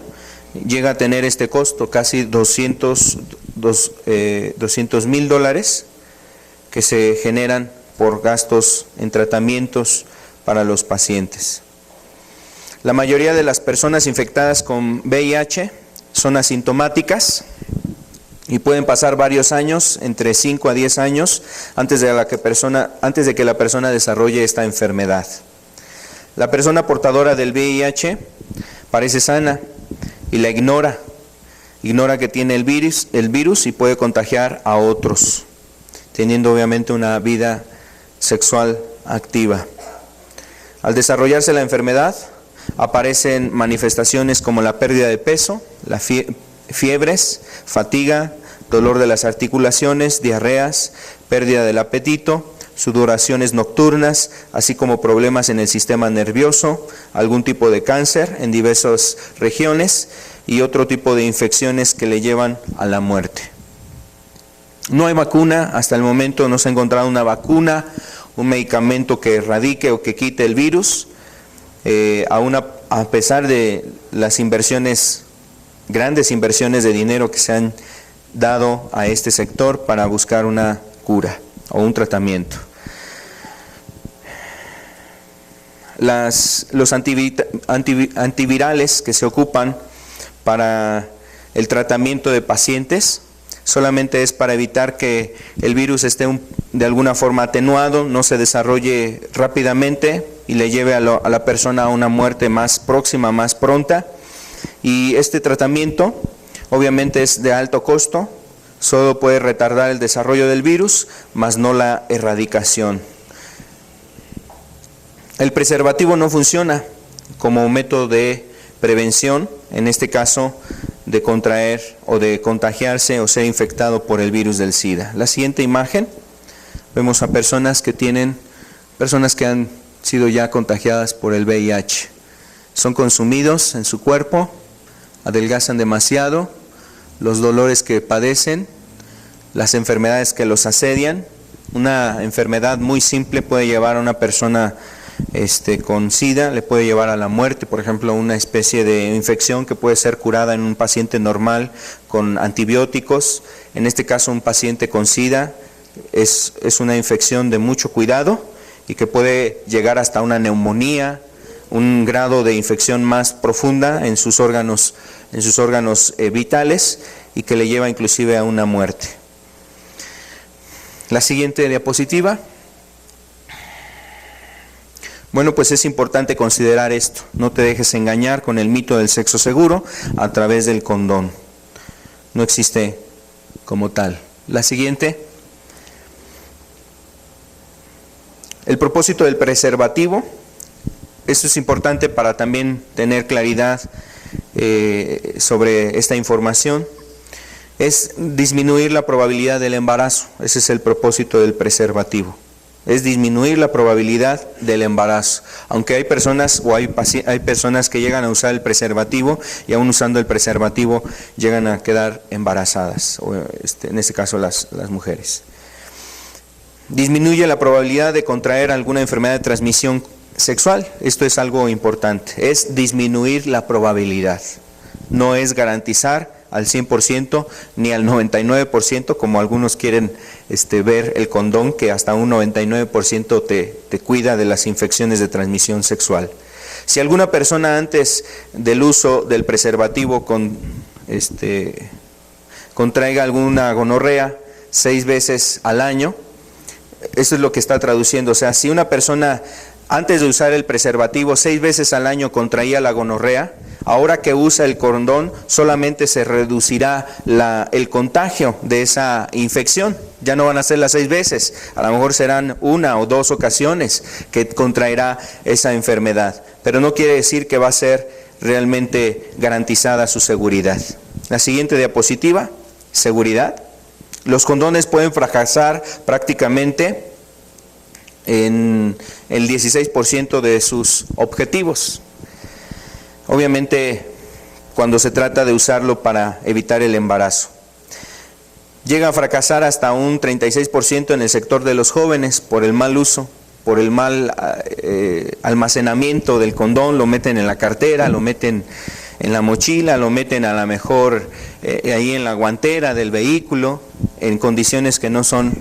Speaker 1: llega a tener este costo, casi $200,000 que se generan por gastos en tratamientos para los pacientes. La mayoría de las personas infectadas con VIH son asintomáticas y pueden pasar varios años, entre 5 a 10 años, antes de que la persona desarrolle esta enfermedad. La persona portadora del VIH parece sana y la ignora que tiene el virus y puede contagiar a otros, teniendo obviamente una vida sexual activa. Al desarrollarse la enfermedad, aparecen manifestaciones como la pérdida de peso, fiebres, fatiga, dolor de las articulaciones, diarreas, pérdida del apetito, sudoraciones nocturnas, así como problemas en el sistema nervioso, algún tipo de cáncer en diversas regiones y otro tipo de infecciones que le llevan a la muerte. No hay vacuna, hasta el momento no se ha encontrado una vacuna, un medicamento que erradique o que quite el virus, a pesar de las grandes inversiones de dinero que se han dado a este sector para buscar una cura o un tratamiento. Los antivirales que se ocupan para el tratamiento de pacientes solamente es para evitar que el virus esté de alguna forma atenuado, no se desarrolle rápidamente y le lleve a la persona a una muerte más próxima, más pronta. Y este tratamiento obviamente es de alto costo, solo puede retardar el desarrollo del virus, mas no la erradicación. El preservativo no funciona como método de prevención, en este caso de contraer o de contagiarse o ser infectado por el virus del SIDA. La siguiente imagen, vemos a personas que han sido ya contagiadas por el VIH. Son consumidos en su cuerpo, adelgazan demasiado, los dolores que padecen, las enfermedades que los asedian, Una enfermedad muy simple puede llevar a una persona con SIDA, le puede llevar a la muerte. Por ejemplo, una especie de infección que puede ser curada en un paciente normal con antibióticos. En este caso, un paciente con SIDA es una infección de mucho cuidado y que puede llegar hasta una neumonía, un grado de infección más profunda en sus órganos vitales, y que le lleva inclusive a una muerte. La siguiente diapositiva. Bueno, pues es importante considerar esto. No te dejes engañar con el mito del sexo seguro a través del condón. No existe como tal. La siguiente. El propósito del preservativo. Esto es importante para también tener claridad sobre esta información. Es disminuir la probabilidad del embarazo. Ese es el propósito del preservativo. Es disminuir la probabilidad del embarazo. Aunque hay personas que llegan a usar el preservativo y aún usando el preservativo llegan a quedar embarazadas, o en este caso las mujeres. Disminuye la probabilidad de contraer alguna enfermedad de transmisión sexual. Esto es algo importante. Es disminuir la probabilidad. No es garantizar al 100% ni al 99%, como algunos quieren ver el condón, que hasta un 99% te cuida de las infecciones de transmisión sexual. Si alguna persona antes del uso del preservativo contraiga alguna gonorrea 6 veces al año, eso es lo que está traduciendo. O sea, si una persona antes de usar el preservativo 6 veces al año contraía la gonorrea, ahora que usa el condón solamente se reducirá el contagio de esa infección. Ya no van a ser las 6 veces, a lo mejor serán 1 o 2 ocasiones que contraerá esa enfermedad. Pero no quiere decir que va a ser realmente garantizada su seguridad. La siguiente diapositiva, seguridad. Los condones pueden fracasar prácticamente en el 16% de sus objetivos. Obviamente, cuando se trata de usarlo para evitar el embarazo. Llega a fracasar hasta un 36% en el sector de los jóvenes por el mal uso, por el mal almacenamiento del condón. Lo meten en la cartera, lo meten en la mochila, lo meten a lo mejor ahí en la guantera del vehículo, en condiciones que no son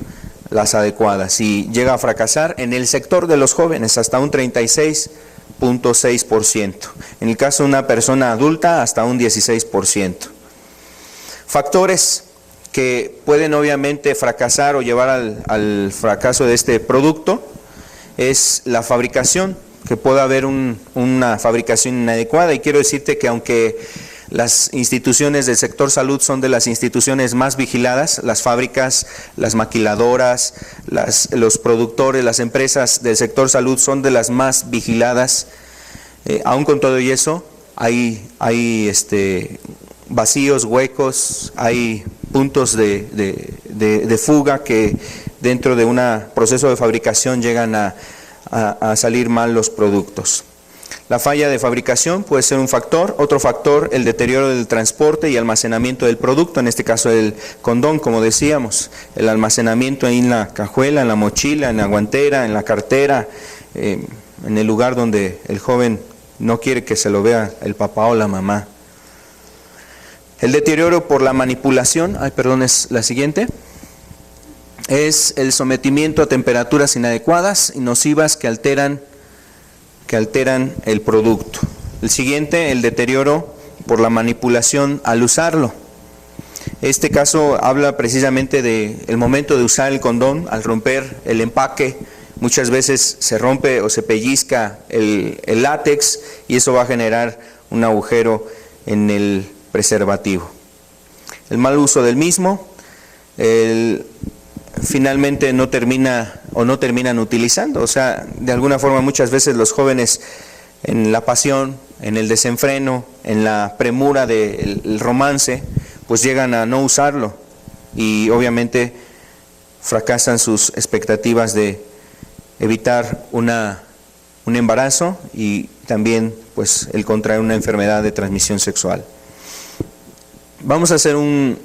Speaker 1: las adecuadas. Y llega a fracasar en el sector de los jóvenes hasta un 36.6%. En el caso de una persona adulta, hasta un 16%. Factores que pueden obviamente fracasar o llevar al fracaso de este producto es la fabricación, que pueda haber una fabricación inadecuada. Y quiero decirte que aunque las instituciones del sector salud son de las instituciones más vigiladas, las fábricas, las maquiladoras, los productores, las empresas del sector salud son de las más vigiladas, aún con todo y eso hay vacíos, huecos, hay puntos de fuga que dentro de un proceso de fabricación llegan a salir mal los productos. La falla de fabricación puede ser un factor. Otro factor, el deterioro del transporte y almacenamiento del producto, en este caso el condón, como decíamos, el almacenamiento ahí en la cajuela, en la mochila, en la guantera, en la cartera, en el lugar donde el joven no quiere que se lo vea el papá o la mamá. El deterioro por la manipulación, es la siguiente, es el sometimiento a temperaturas inadecuadas y nocivas que alteran el producto. El siguiente, el deterioro por la manipulación al usarlo. Este caso habla precisamente del momento de usar el condón. Al romper el empaque, muchas veces se rompe o se pellizca el látex y eso va a generar un agujero en el preservativo. El mal uso del mismo, finalmente no terminan utilizando. O sea, de alguna forma muchas veces los jóvenes, en la pasión, en el desenfreno, en la premura del romance, pues llegan a no usarlo y obviamente fracasan sus expectativas de evitar un embarazo y también pues el contraer una enfermedad de transmisión sexual. Vamos a hacer un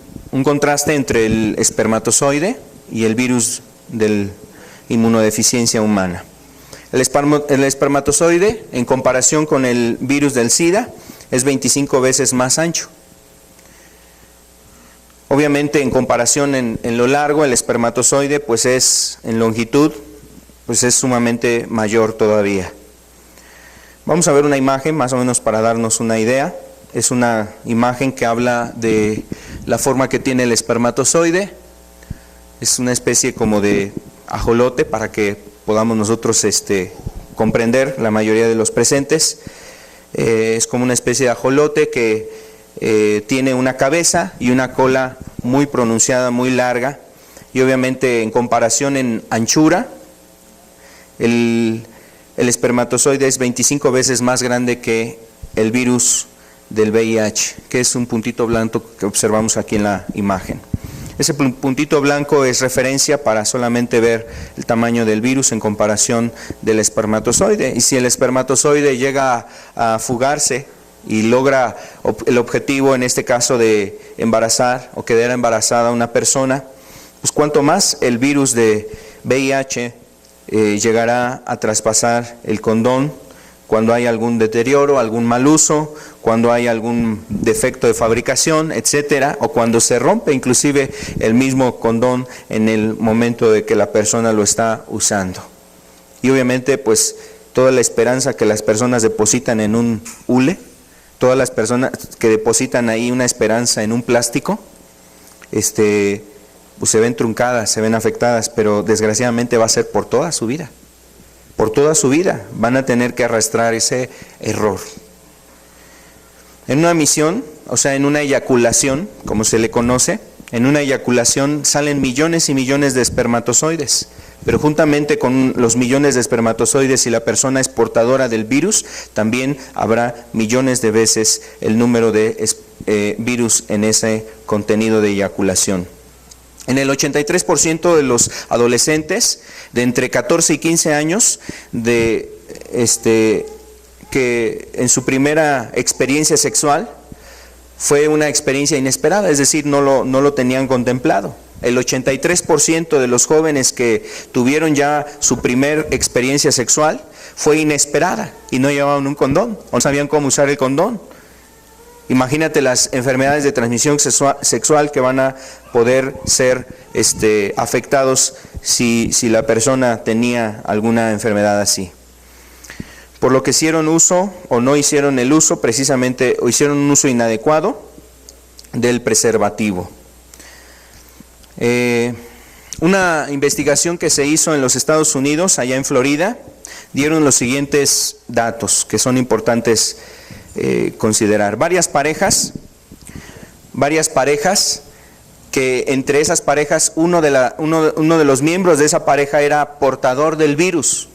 Speaker 1: contraste entre el espermatozoide y el virus de inmunodeficiencia humana. El espermatozoide, en comparación con el virus del SIDA, es 25 veces más ancho. Obviamente, en comparación en lo largo, el espermatozoide, pues es en longitud, pues es sumamente mayor todavía. Vamos a ver una imagen más o menos para darnos una idea. Es una imagen que habla de la forma que tiene el espermatozoide. Es una especie como de ajolote para que podamos nosotros comprender, la mayoría de los presentes. Es como una especie de ajolote que tiene una cabeza y una cola muy pronunciada, muy larga, y obviamente en comparación en anchura, el espermatozoide es 25 veces más grande que el virus del VIH, que es un puntito blanco que observamos aquí en la imagen. Ese puntito blanco es referencia para solamente ver el tamaño del virus en comparación del espermatozoide. Y si el espermatozoide llega a fugarse y logra el objetivo, en este caso de embarazar o quedar embarazada a una persona, pues cuanto más el virus de VIH llegará a traspasar el condón cuando hay algún deterioro, algún mal uso, cuando hay algún defecto de fabricación, etcétera, o cuando se rompe inclusive el mismo condón en el momento de que la persona lo está usando. Y obviamente pues toda la esperanza que las personas depositan en un hule, todas las personas que depositan ahí una esperanza en un plástico, pues se ven truncadas, se ven afectadas, pero desgraciadamente va a ser por toda su vida. Por toda su vida van a tener que arrastrar ese error. En una misión, o sea, en una eyaculación, como se le conoce, en una eyaculación salen millones y millones de espermatozoides, pero juntamente con los millones de espermatozoides, si la persona es portadora del virus, también habrá millones de veces el número de virus en ese contenido de eyaculación. En el 83% de los adolescentes de entre 14 y 15 años que en su primera experiencia sexual fue una experiencia inesperada, es decir, no lo tenían contemplado. El 83% de los jóvenes que tuvieron ya su primer experiencia sexual fue inesperada y no llevaban un condón, no sabían cómo usar el condón. Imagínate las enfermedades de transmisión sexual que van a poder ser afectados si la persona tenía alguna enfermedad así. Por lo que hicieron uso o no hicieron el uso, precisamente, o hicieron un uso inadecuado del preservativo. Una investigación que se hizo en los Estados Unidos, allá en Florida, dieron los siguientes datos que son importantes considerar. Varias parejas que entre esas parejas uno de los miembros de esa pareja era portador del virus,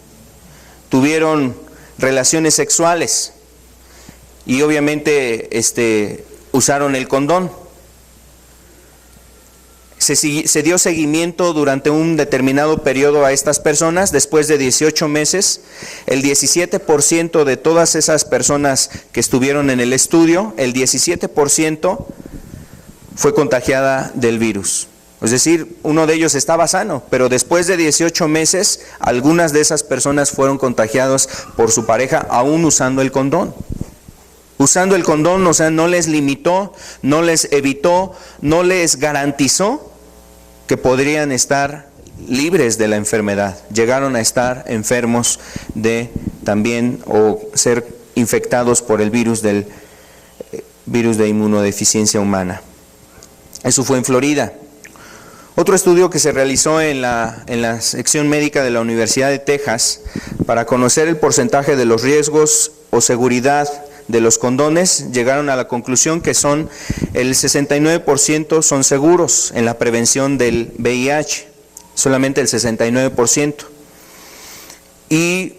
Speaker 1: tuvieron relaciones sexuales y obviamente usaron el condón. Se dio seguimiento durante un determinado periodo a estas personas. Después de 18 meses, el 17% de todas esas personas que estuvieron en el estudio, el 17% fue contagiada del virus. Es decir, uno de ellos estaba sano, pero después de 18 meses, algunas de esas personas fueron contagiadas por su pareja, aún usando el condón. Usando el condón, o sea, no les limitó, no les evitó, no les garantizó que podrían estar libres de la enfermedad. Llegaron a estar enfermos también o ser infectados por el virus de inmunodeficiencia humana. Eso fue en Florida. Otro estudio que se realizó en la sección médica de la Universidad de Texas para conocer el porcentaje de los riesgos o seguridad de los condones, llegaron a la conclusión que el 69% son seguros en la prevención del VIH, solamente el 69%. Y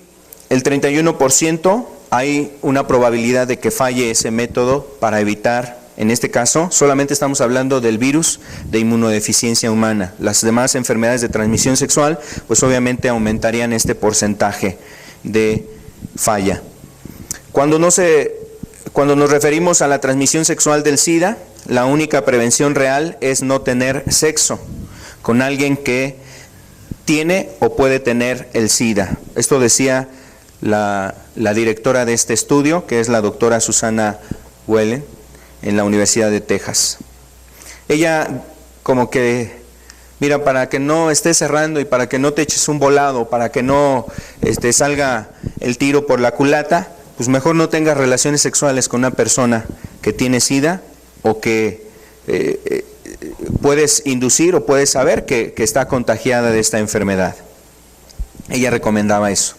Speaker 1: el 31% hay una probabilidad de que falle ese método para evitar, en este caso, solamente estamos hablando del virus de inmunodeficiencia humana. Las demás enfermedades de transmisión sexual, pues obviamente aumentarían este porcentaje de falla. Cuando nos referimos a la transmisión sexual del SIDA, la única prevención real es no tener sexo con alguien que tiene o puede tener el SIDA. Esto decía la directora de este estudio, que es la doctora Susana Wellen, en la Universidad de Texas. Ella como que, mira, para que no estés cerrando y para que no te eches un volado, para que no salga el tiro por la culata, pues mejor no tengas relaciones sexuales con una persona que tiene SIDA o que puedes inducir o puedes saber que está contagiada de esta enfermedad. Ella recomendaba eso.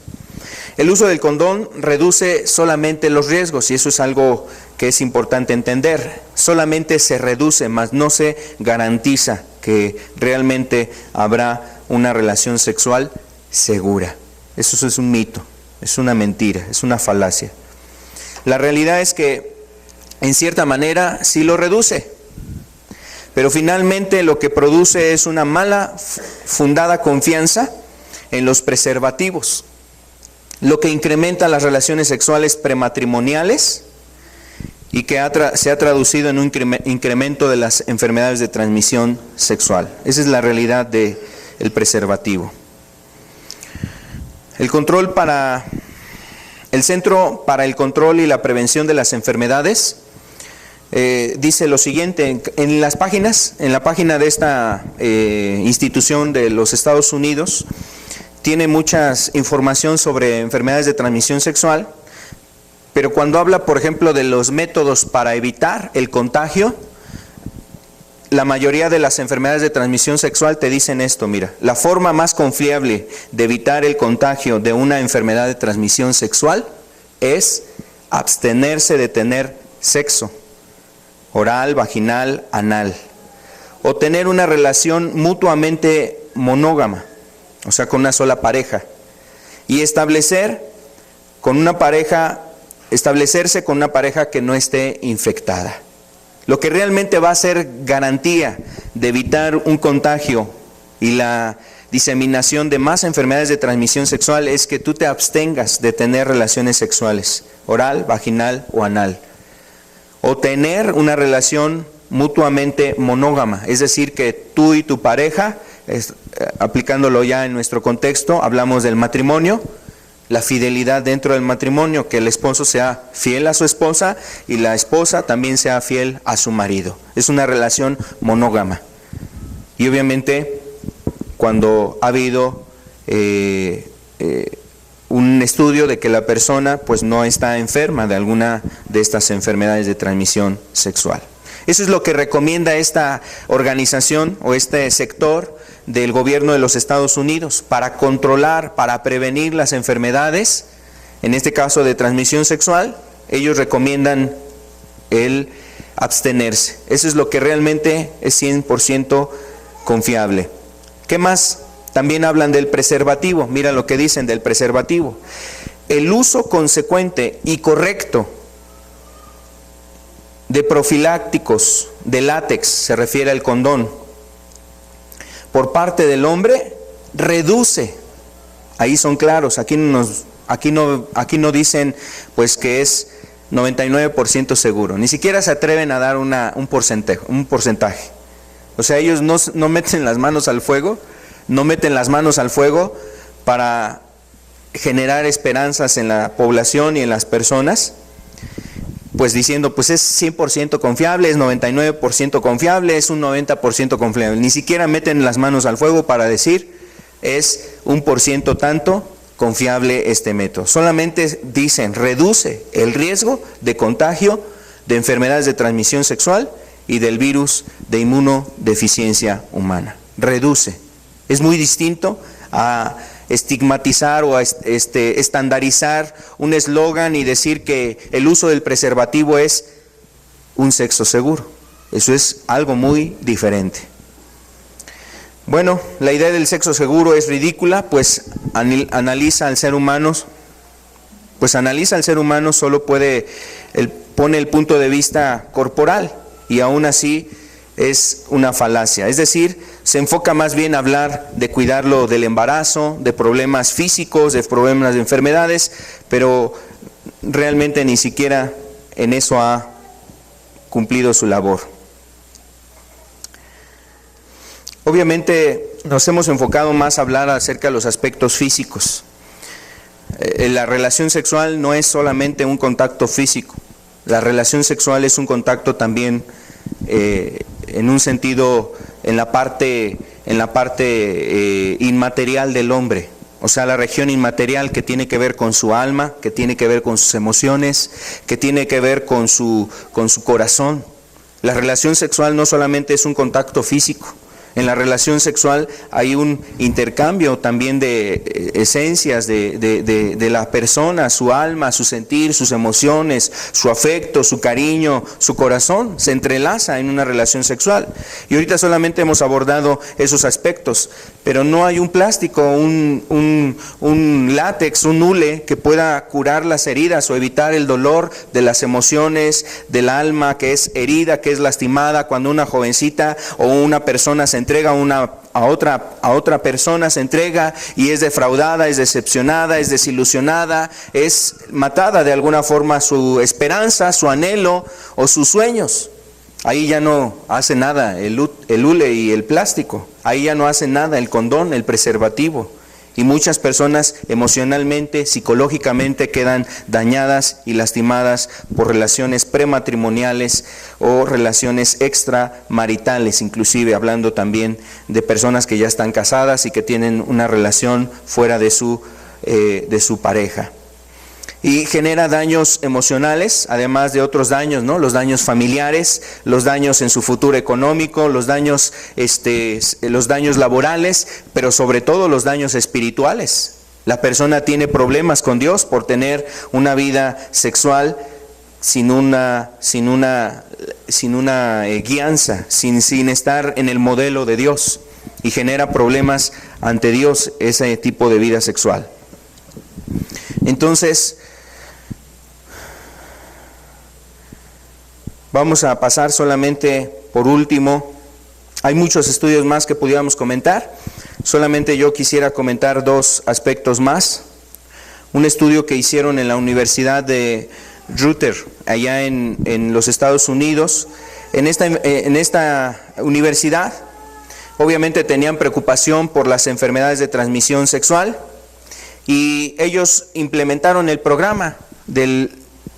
Speaker 1: El uso del condón reduce solamente los riesgos, y eso es algo que es importante entender. Solamente se reduce, mas no se garantiza que realmente habrá una relación sexual segura. Eso es un mito, es una mentira, es una falacia. La realidad es que en cierta manera sí lo reduce, pero finalmente lo que produce es una mala fundada confianza en los preservativos, lo que incrementa las relaciones sexuales prematrimoniales y que se ha traducido en un incremento de las enfermedades de transmisión sexual. Esa es la realidad del preservativo. El Centro para el Control y la Prevención de las Enfermedades dice lo siguiente, en la página de esta institución de los Estados Unidos, tiene mucha información sobre enfermedades de transmisión sexual, pero cuando habla, por ejemplo, de los métodos para evitar el contagio, la mayoría de las enfermedades de transmisión sexual te dicen esto, mira, la forma más confiable de evitar el contagio de una enfermedad de transmisión sexual es abstenerse de tener sexo oral, vaginal, anal, o tener una relación mutuamente monógama, o sea, con una sola pareja, y establecerse con una pareja que no esté infectada. Lo que realmente va a ser garantía de evitar un contagio y la diseminación de más enfermedades de transmisión sexual es que tú te abstengas de tener relaciones sexuales, oral, vaginal o anal, o tener una relación mutuamente monógama, es decir, que tú y tu pareja, aplicándolo ya en nuestro contexto, hablamos del matrimonio, la fidelidad dentro del matrimonio, que el esposo sea fiel a su esposa y la esposa también sea fiel a su marido. Es una relación monógama. Y obviamente cuando ha habido un estudio de que la persona pues no está enferma de alguna de estas enfermedades de transmisión sexual. Eso es lo que recomienda esta organización o este sector del gobierno de los Estados Unidos para controlar, para prevenir las enfermedades, en este caso de transmisión sexual. Ellos recomiendan el abstenerse. Eso es lo que realmente es 100% confiable. ¿Qué más? También hablan del preservativo. Mira lo que dicen del preservativo. El uso consecuente y correcto de profilácticos de látex, se refiere al condón, por parte del hombre, reduce, ahí son claros, aquí no dicen pues que es 99% seguro, ni siquiera se atreven a dar un porcentaje. O sea, ellos no meten las manos al fuego, para generar esperanzas en la población y en las personas, pues diciendo, pues es 100% confiable, es 99% confiable, es un 90% confiable. Ni siquiera meten las manos al fuego para decir, es 1% tanto confiable este método. Solamente dicen, reduce el riesgo de contagio de enfermedades de transmisión sexual y del virus de inmunodeficiencia humana. Reduce. Es muy distinto a estigmatizar o a estandarizar un eslogan y decir que el uso del preservativo es un sexo seguro. Eso es algo muy diferente. Bueno, la idea del sexo seguro es ridícula, pues analiza al ser humano, solo pone el punto de vista corporal y aún así es una falacia. Es decir, se enfoca más bien a hablar de cuidarlo del embarazo, de problemas físicos, de problemas de enfermedades, pero realmente ni siquiera en eso ha cumplido su labor. Obviamente nos hemos enfocado más a hablar acerca de los aspectos físicos. La relación sexual no es solamente un contacto físico. La relación sexual es un contacto también en un sentido, en la parte inmaterial del hombre. O sea, la región inmaterial que tiene que ver con su alma, que tiene que ver con sus emociones, que tiene que ver con su corazón. La relación sexual no solamente es un contacto físico. En la relación sexual hay un intercambio también de esencias de la persona, su alma, su sentir, sus emociones, su afecto, su cariño, su corazón, se entrelaza en una relación sexual. Y ahorita solamente hemos abordado esos aspectos, pero no hay un plástico, un látex, un hule que pueda curar las heridas o evitar el dolor de las emociones, del alma que es herida, que es lastimada cuando una jovencita o una persona se entrega a otra persona, se entrega y es defraudada, es decepcionada, es desilusionada, es matada de alguna forma su esperanza, su anhelo o sus sueños. Ahí ya no hace nada el hule y el plástico, ahí ya no hace nada el condón, el preservativo. Y muchas personas emocionalmente, psicológicamente quedan dañadas y lastimadas por relaciones prematrimoniales o relaciones extramaritales, inclusive hablando también de personas que ya están casadas y que tienen una relación fuera de su pareja. Y genera daños emocionales, además de otros daños, ¿no? Los daños familiares, los daños en su futuro económico, los daños laborales, pero sobre todo los daños espirituales. La persona tiene problemas con Dios por tener una vida sexual sin una guianza, sin estar en el modelo de Dios, y genera problemas ante Dios ese tipo de vida sexual. Entonces, vamos a pasar solamente por último, hay muchos estudios más que pudiéramos comentar, solamente yo quisiera comentar dos aspectos más. Un estudio que hicieron en la Universidad de Rutgers, allá en los Estados Unidos. En esta universidad, obviamente tenían preocupación por las enfermedades de transmisión sexual, y ellos implementaron el programa del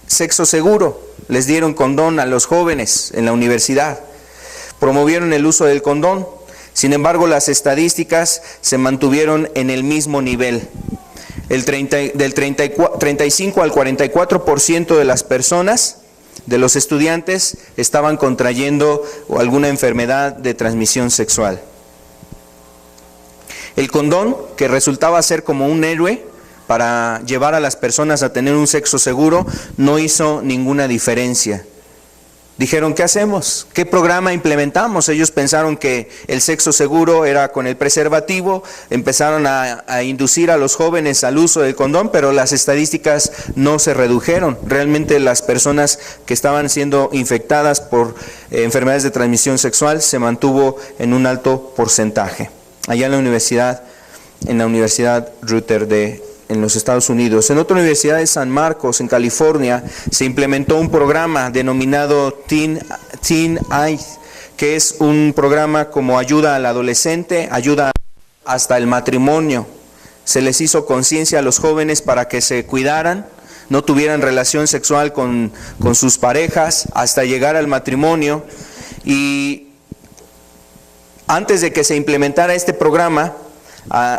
Speaker 1: sexo seguro. Les dieron condón a los jóvenes en la universidad, promovieron el uso del condón. Sin embargo, las estadísticas se mantuvieron en el mismo nivel. Del 35 al 44% de las personas, de los estudiantes, estaban contrayendo alguna enfermedad de transmisión sexual. El condón, que resultaba ser como un héroe para llevar a las personas a tener un sexo seguro, no hizo ninguna diferencia. Dijeron, ¿qué hacemos? ¿Qué programa implementamos? Ellos pensaron que el sexo seguro era con el preservativo, empezaron a inducir a los jóvenes al uso del condón, pero las estadísticas no se redujeron. Realmente las personas que estaban siendo infectadas por enfermedades de transmisión sexual se mantuvo en un alto porcentaje. Allá en la Universidad Rutgers en los Estados Unidos. En otra universidad de San Marcos, en California, se implementó un programa denominado Teen Eye, que es un programa como ayuda al adolescente, ayuda hasta el matrimonio. Se les hizo conciencia a los jóvenes para que se cuidaran, no tuvieran relación sexual con sus parejas hasta llegar al matrimonio. Y antes de que se implementara este programa,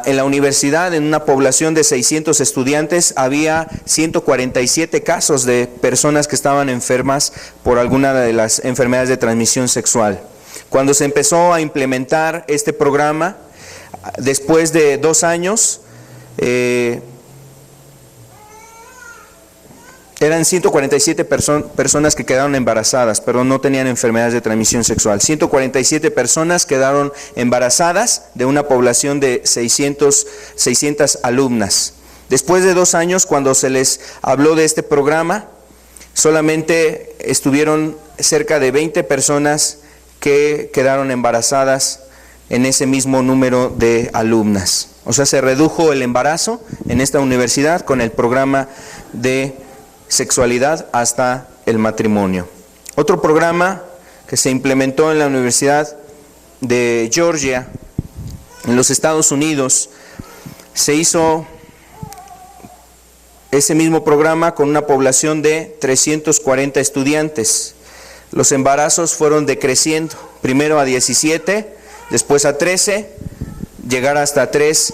Speaker 1: en la universidad, en una población de 600 estudiantes, había 147 casos de personas que estaban enfermas por alguna de las enfermedades de transmisión sexual. Cuando se empezó a implementar este programa, después de 2 años, eran 147 personas que quedaron embarazadas, pero no tenían enfermedades de transmisión sexual. 147 personas quedaron embarazadas de una población de 600 alumnas. Después de 2 años, cuando se les habló de este programa, solamente estuvieron cerca de 20 personas que quedaron embarazadas en ese mismo número de alumnas. O sea, se redujo el embarazo en esta universidad con el programa de sexualidad hasta el matrimonio. Otro programa que se implementó en la Universidad de Georgia, en los Estados Unidos se hizo ese mismo programa con una población de 340 estudiantes. Los embarazos fueron decreciendo, primero a 17, después a 13, llegar hasta 3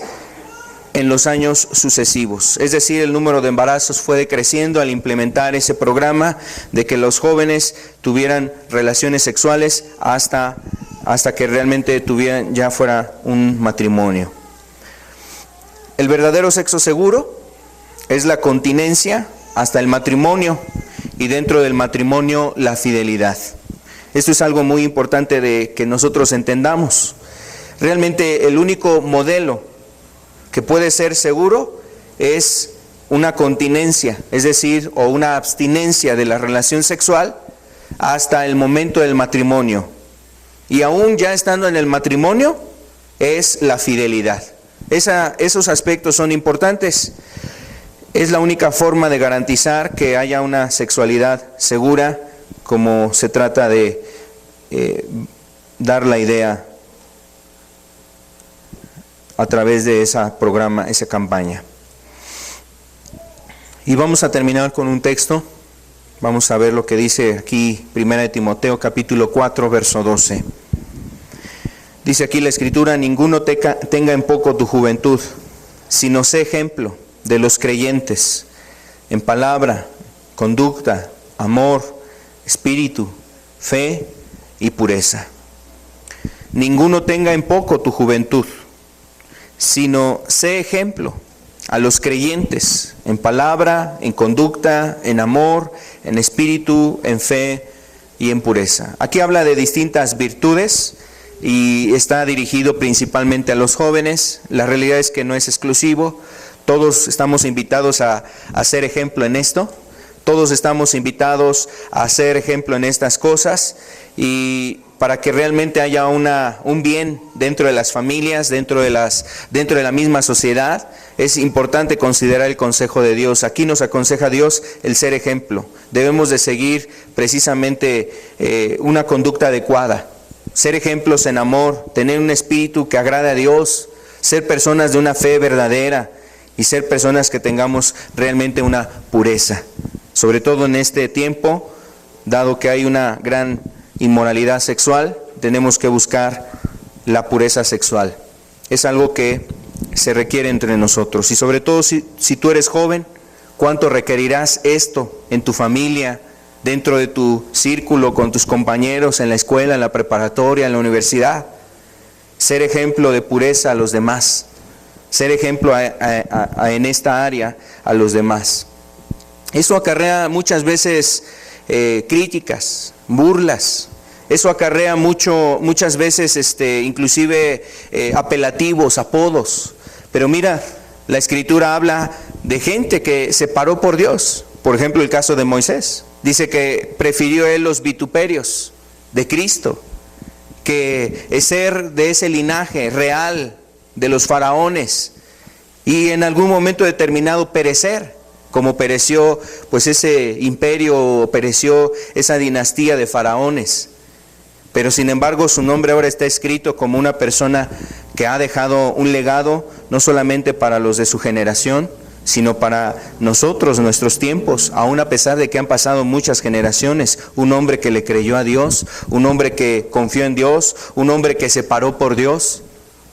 Speaker 1: en los años sucesivos. Es decir, el número de embarazos fue decreciendo al implementar ese programa de que los jóvenes tuvieran relaciones sexuales hasta que realmente tuvieran, ya fuera un matrimonio. El verdadero sexo seguro es la continencia hasta el matrimonio y dentro del matrimonio la fidelidad. Esto es algo muy importante de que nosotros entendamos. Realmente el único modelo que puede ser seguro es una continencia, es decir, o una abstinencia de la relación sexual hasta el momento del matrimonio. Y aún ya estando en el matrimonio es la fidelidad. Esos aspectos son importantes. Es la única forma de garantizar que haya una sexualidad segura, como se trata de dar la idea a través de esa campaña. Y vamos a terminar con un texto. Vamos a ver lo que dice aquí 1 Timoteo capítulo 4, verso 12. Dice aquí la Escritura: ninguno tenga en poco tu juventud, sino sé ejemplo de los creyentes en palabra, conducta, amor, espíritu, fe y pureza. Ninguno tenga en poco tu juventud, sino sé ejemplo a los creyentes en palabra, en conducta, en amor, en espíritu, en fe y en pureza. Aquí habla de distintas virtudes y está dirigido principalmente a los jóvenes. La realidad es que no es exclusivo. Todos estamos invitados a ser ejemplo en esto. Todos estamos invitados a ser ejemplo en estas cosas, y para que realmente haya un bien dentro de las familias, dentro de la misma sociedad, es importante considerar el consejo de Dios. Aquí nos aconseja Dios el ser ejemplo. Debemos de seguir precisamente una conducta adecuada, ser ejemplos en amor, tener un espíritu que agrade a Dios, ser personas de una fe verdadera y ser personas que tengamos realmente una pureza. Sobre todo en este tiempo, dado que hay una gran inmoralidad sexual, tenemos que buscar la pureza sexual. Es algo que se requiere entre nosotros. Y sobre todo si tú eres joven, ¿cuánto requerirás esto en tu familia, dentro de tu círculo, con tus compañeros, en la escuela, en la preparatoria, en la universidad? Ser ejemplo de pureza a los demás. Ser ejemplo en esta área a los demás. Eso acarrea muchas veces críticas, burlas. Eso acarrea muchas veces inclusive apelativos, apodos. Pero mira, la Escritura habla de gente que se paró por Dios. Por ejemplo, el caso de Moisés. Dice que prefirió él los vituperios de Cristo, que ser de ese linaje real de los faraones, y en algún momento determinado perecer, como pereció pues ese imperio, pereció esa dinastía de faraones. Pero sin embargo su nombre ahora está escrito como una persona que ha dejado un legado, no solamente para los de su generación, sino para nosotros, nuestros tiempos, aún a pesar de que han pasado muchas generaciones. Un hombre que le creyó a Dios, un hombre que confió en Dios, un hombre que se paró por Dios,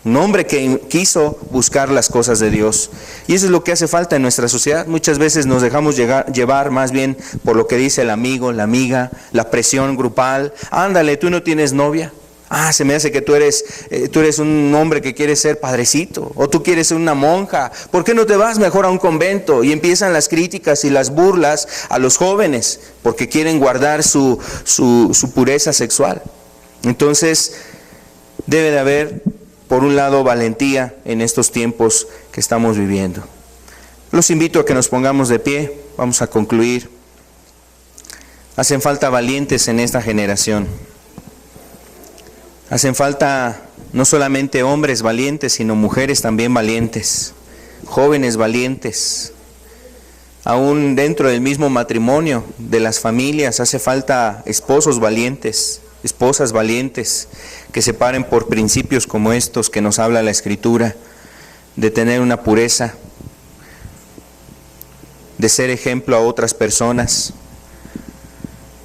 Speaker 1: un hombre que quiso buscar las cosas de Dios. Y eso es lo que hace falta en nuestra sociedad. Muchas veces nos dejamos llevar más bien por lo que dice el amigo, la amiga, la presión grupal. Ándale, tú no tienes novia. Se me hace que tú eres un hombre que quiere ser padrecito, o tú quieres ser una monja. ¿Por qué no te vas mejor a un convento? Y empiezan las críticas y las burlas a los jóvenes porque quieren guardar su pureza sexual. Entonces debe de haber, por un lado, valentía en estos tiempos que estamos viviendo. Los invito a que nos pongamos de pie. Vamos a concluir. Hacen falta valientes en esta generación. Hacen falta no solamente hombres valientes, sino mujeres también valientes, jóvenes valientes. Aún dentro del mismo matrimonio, de las familias, hace falta esposos valientes, esposas valientes, que se paren por principios como estos que nos habla la Escritura, de tener una pureza, de ser ejemplo a otras personas,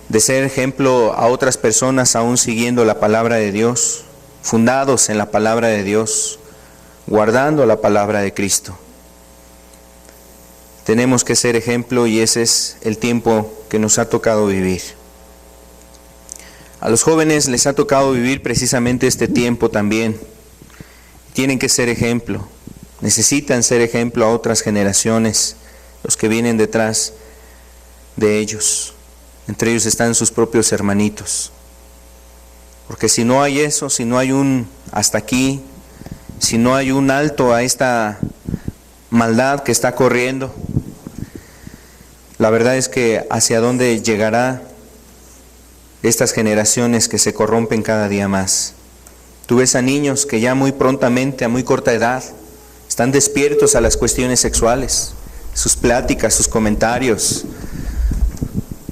Speaker 1: de ser ejemplo a otras personas aún siguiendo la palabra de Dios, fundados en la palabra de Dios, guardando la palabra de Cristo. Tenemos que ser ejemplo y ese es el tiempo que nos ha tocado vivir. A los jóvenes les ha tocado vivir precisamente este tiempo también. Tienen que ser ejemplo, necesitan ser ejemplo a otras generaciones, los que vienen detrás de ellos. Entre ellos están sus propios hermanitos. Porque si no hay eso, si no hay un hasta aquí, si no hay un alto a esta maldad que está corriendo, la verdad es que hacia dónde llegará estas generaciones que se corrompen cada día más. Tú ves a niños que ya muy prontamente, a muy corta edad, están despiertos a las cuestiones sexuales, sus pláticas, sus comentarios,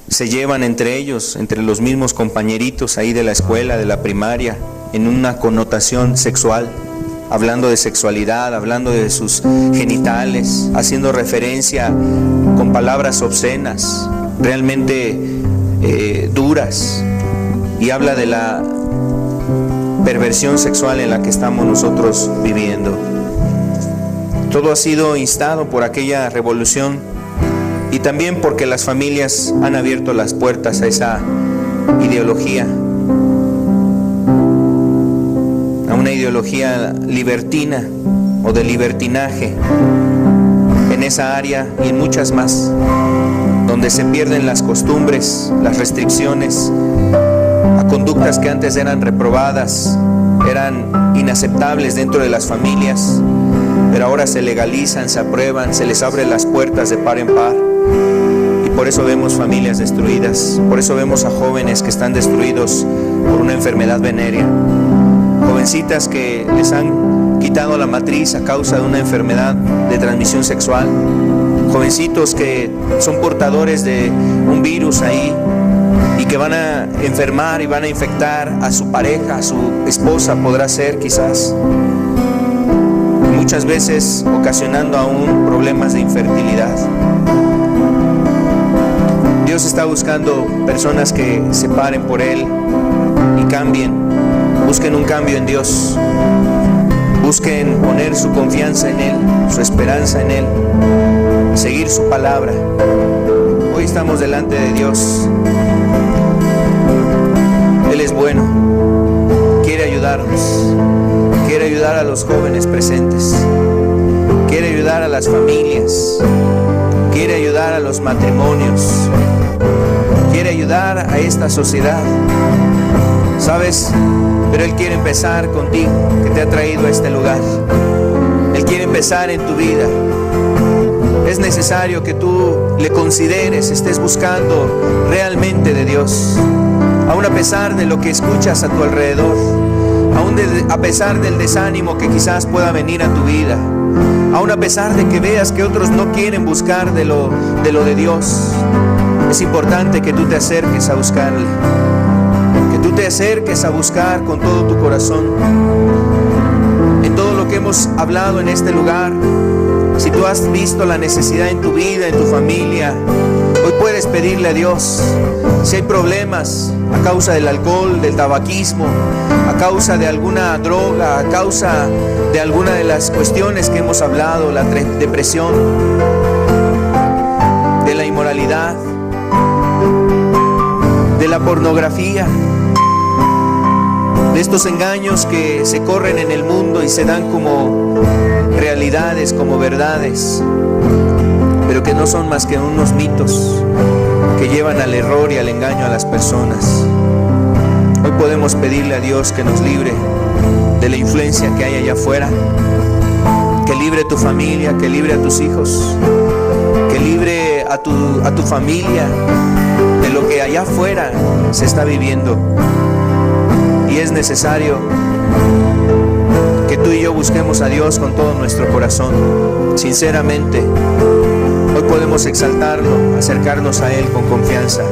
Speaker 1: se llevan entre ellos, entre los mismos compañeritos ahí de la escuela, de la primaria, en una connotación sexual, hablando de sexualidad, hablando de sus genitales, haciendo referencia con palabras obscenas, realmente duras, y habla de la perversión sexual en la que estamos nosotros viviendo. Todo ha sido instado por aquella revolución y también porque las familias han abierto las puertas a esa ideología, a una ideología libertina o de libertinaje en esa área y en muchas más, donde se pierden las costumbres, las restricciones a conductas que antes eran reprobadas, eran inaceptables dentro de las familias, pero ahora se legalizan, se aprueban, se les abren las puertas de par en par. Y por eso vemos familias destruidas, por eso vemos a jóvenes que están destruidos por una enfermedad venérea, jovencitas que les han quitado la matriz a causa de una enfermedad de transmisión sexual, jovencitos que son portadores de un virus ahí y que van a enfermar y van a infectar a su pareja, a su esposa podrá ser quizás, muchas veces ocasionando aún problemas de infertilidad. Dios está buscando personas que se paren por Él y cambien, busquen un cambio en Dios, busquen poner su confianza en Él, su esperanza en Él, seguir su palabra. Hoy estamos delante de Dios. Él es bueno, quiere ayudarnos, quiere ayudar a los jóvenes presentes, quiere ayudar a las familias, quiere ayudar a los matrimonios, quiere ayudar a esta sociedad, ¿sabes? Pero Él quiere empezar contigo, que te ha traído a este lugar. Él quiere empezar en tu vida. Es necesario que tú le consideres, estés buscando realmente de Dios, aun a pesar de lo que escuchas a tu alrededor, a pesar del desánimo que quizás pueda venir a tu vida, aun a pesar de que veas que otros no quieren buscar de lo de Dios. Es importante que tú te acerques a buscarle, que tú te acerques a buscar con todo tu corazón. En todo lo que hemos hablado en este lugar, si tú has visto la necesidad en tu vida, en tu familia, hoy puedes pedirle a Dios. Si hay problemas a causa del alcohol, del tabaquismo, a causa de alguna droga, a causa de alguna de las cuestiones que hemos hablado, la depresión, de la inmoralidad, de la pornografía, de estos engaños que se corren en el mundo y se dan como realidades, como verdades, pero que no son más que unos mitos que llevan al error y al engaño a las personas. Hoy podemos pedirle a Dios que nos libre de la influencia que hay allá afuera, que libre tu familia, que libre a tus hijos, que libre a tu familia de lo que allá afuera se está viviendo. Y es necesario que tú y yo busquemos a Dios con todo nuestro corazón, sinceramente. Hoy podemos exaltarlo, acercarnos a Él con confianza.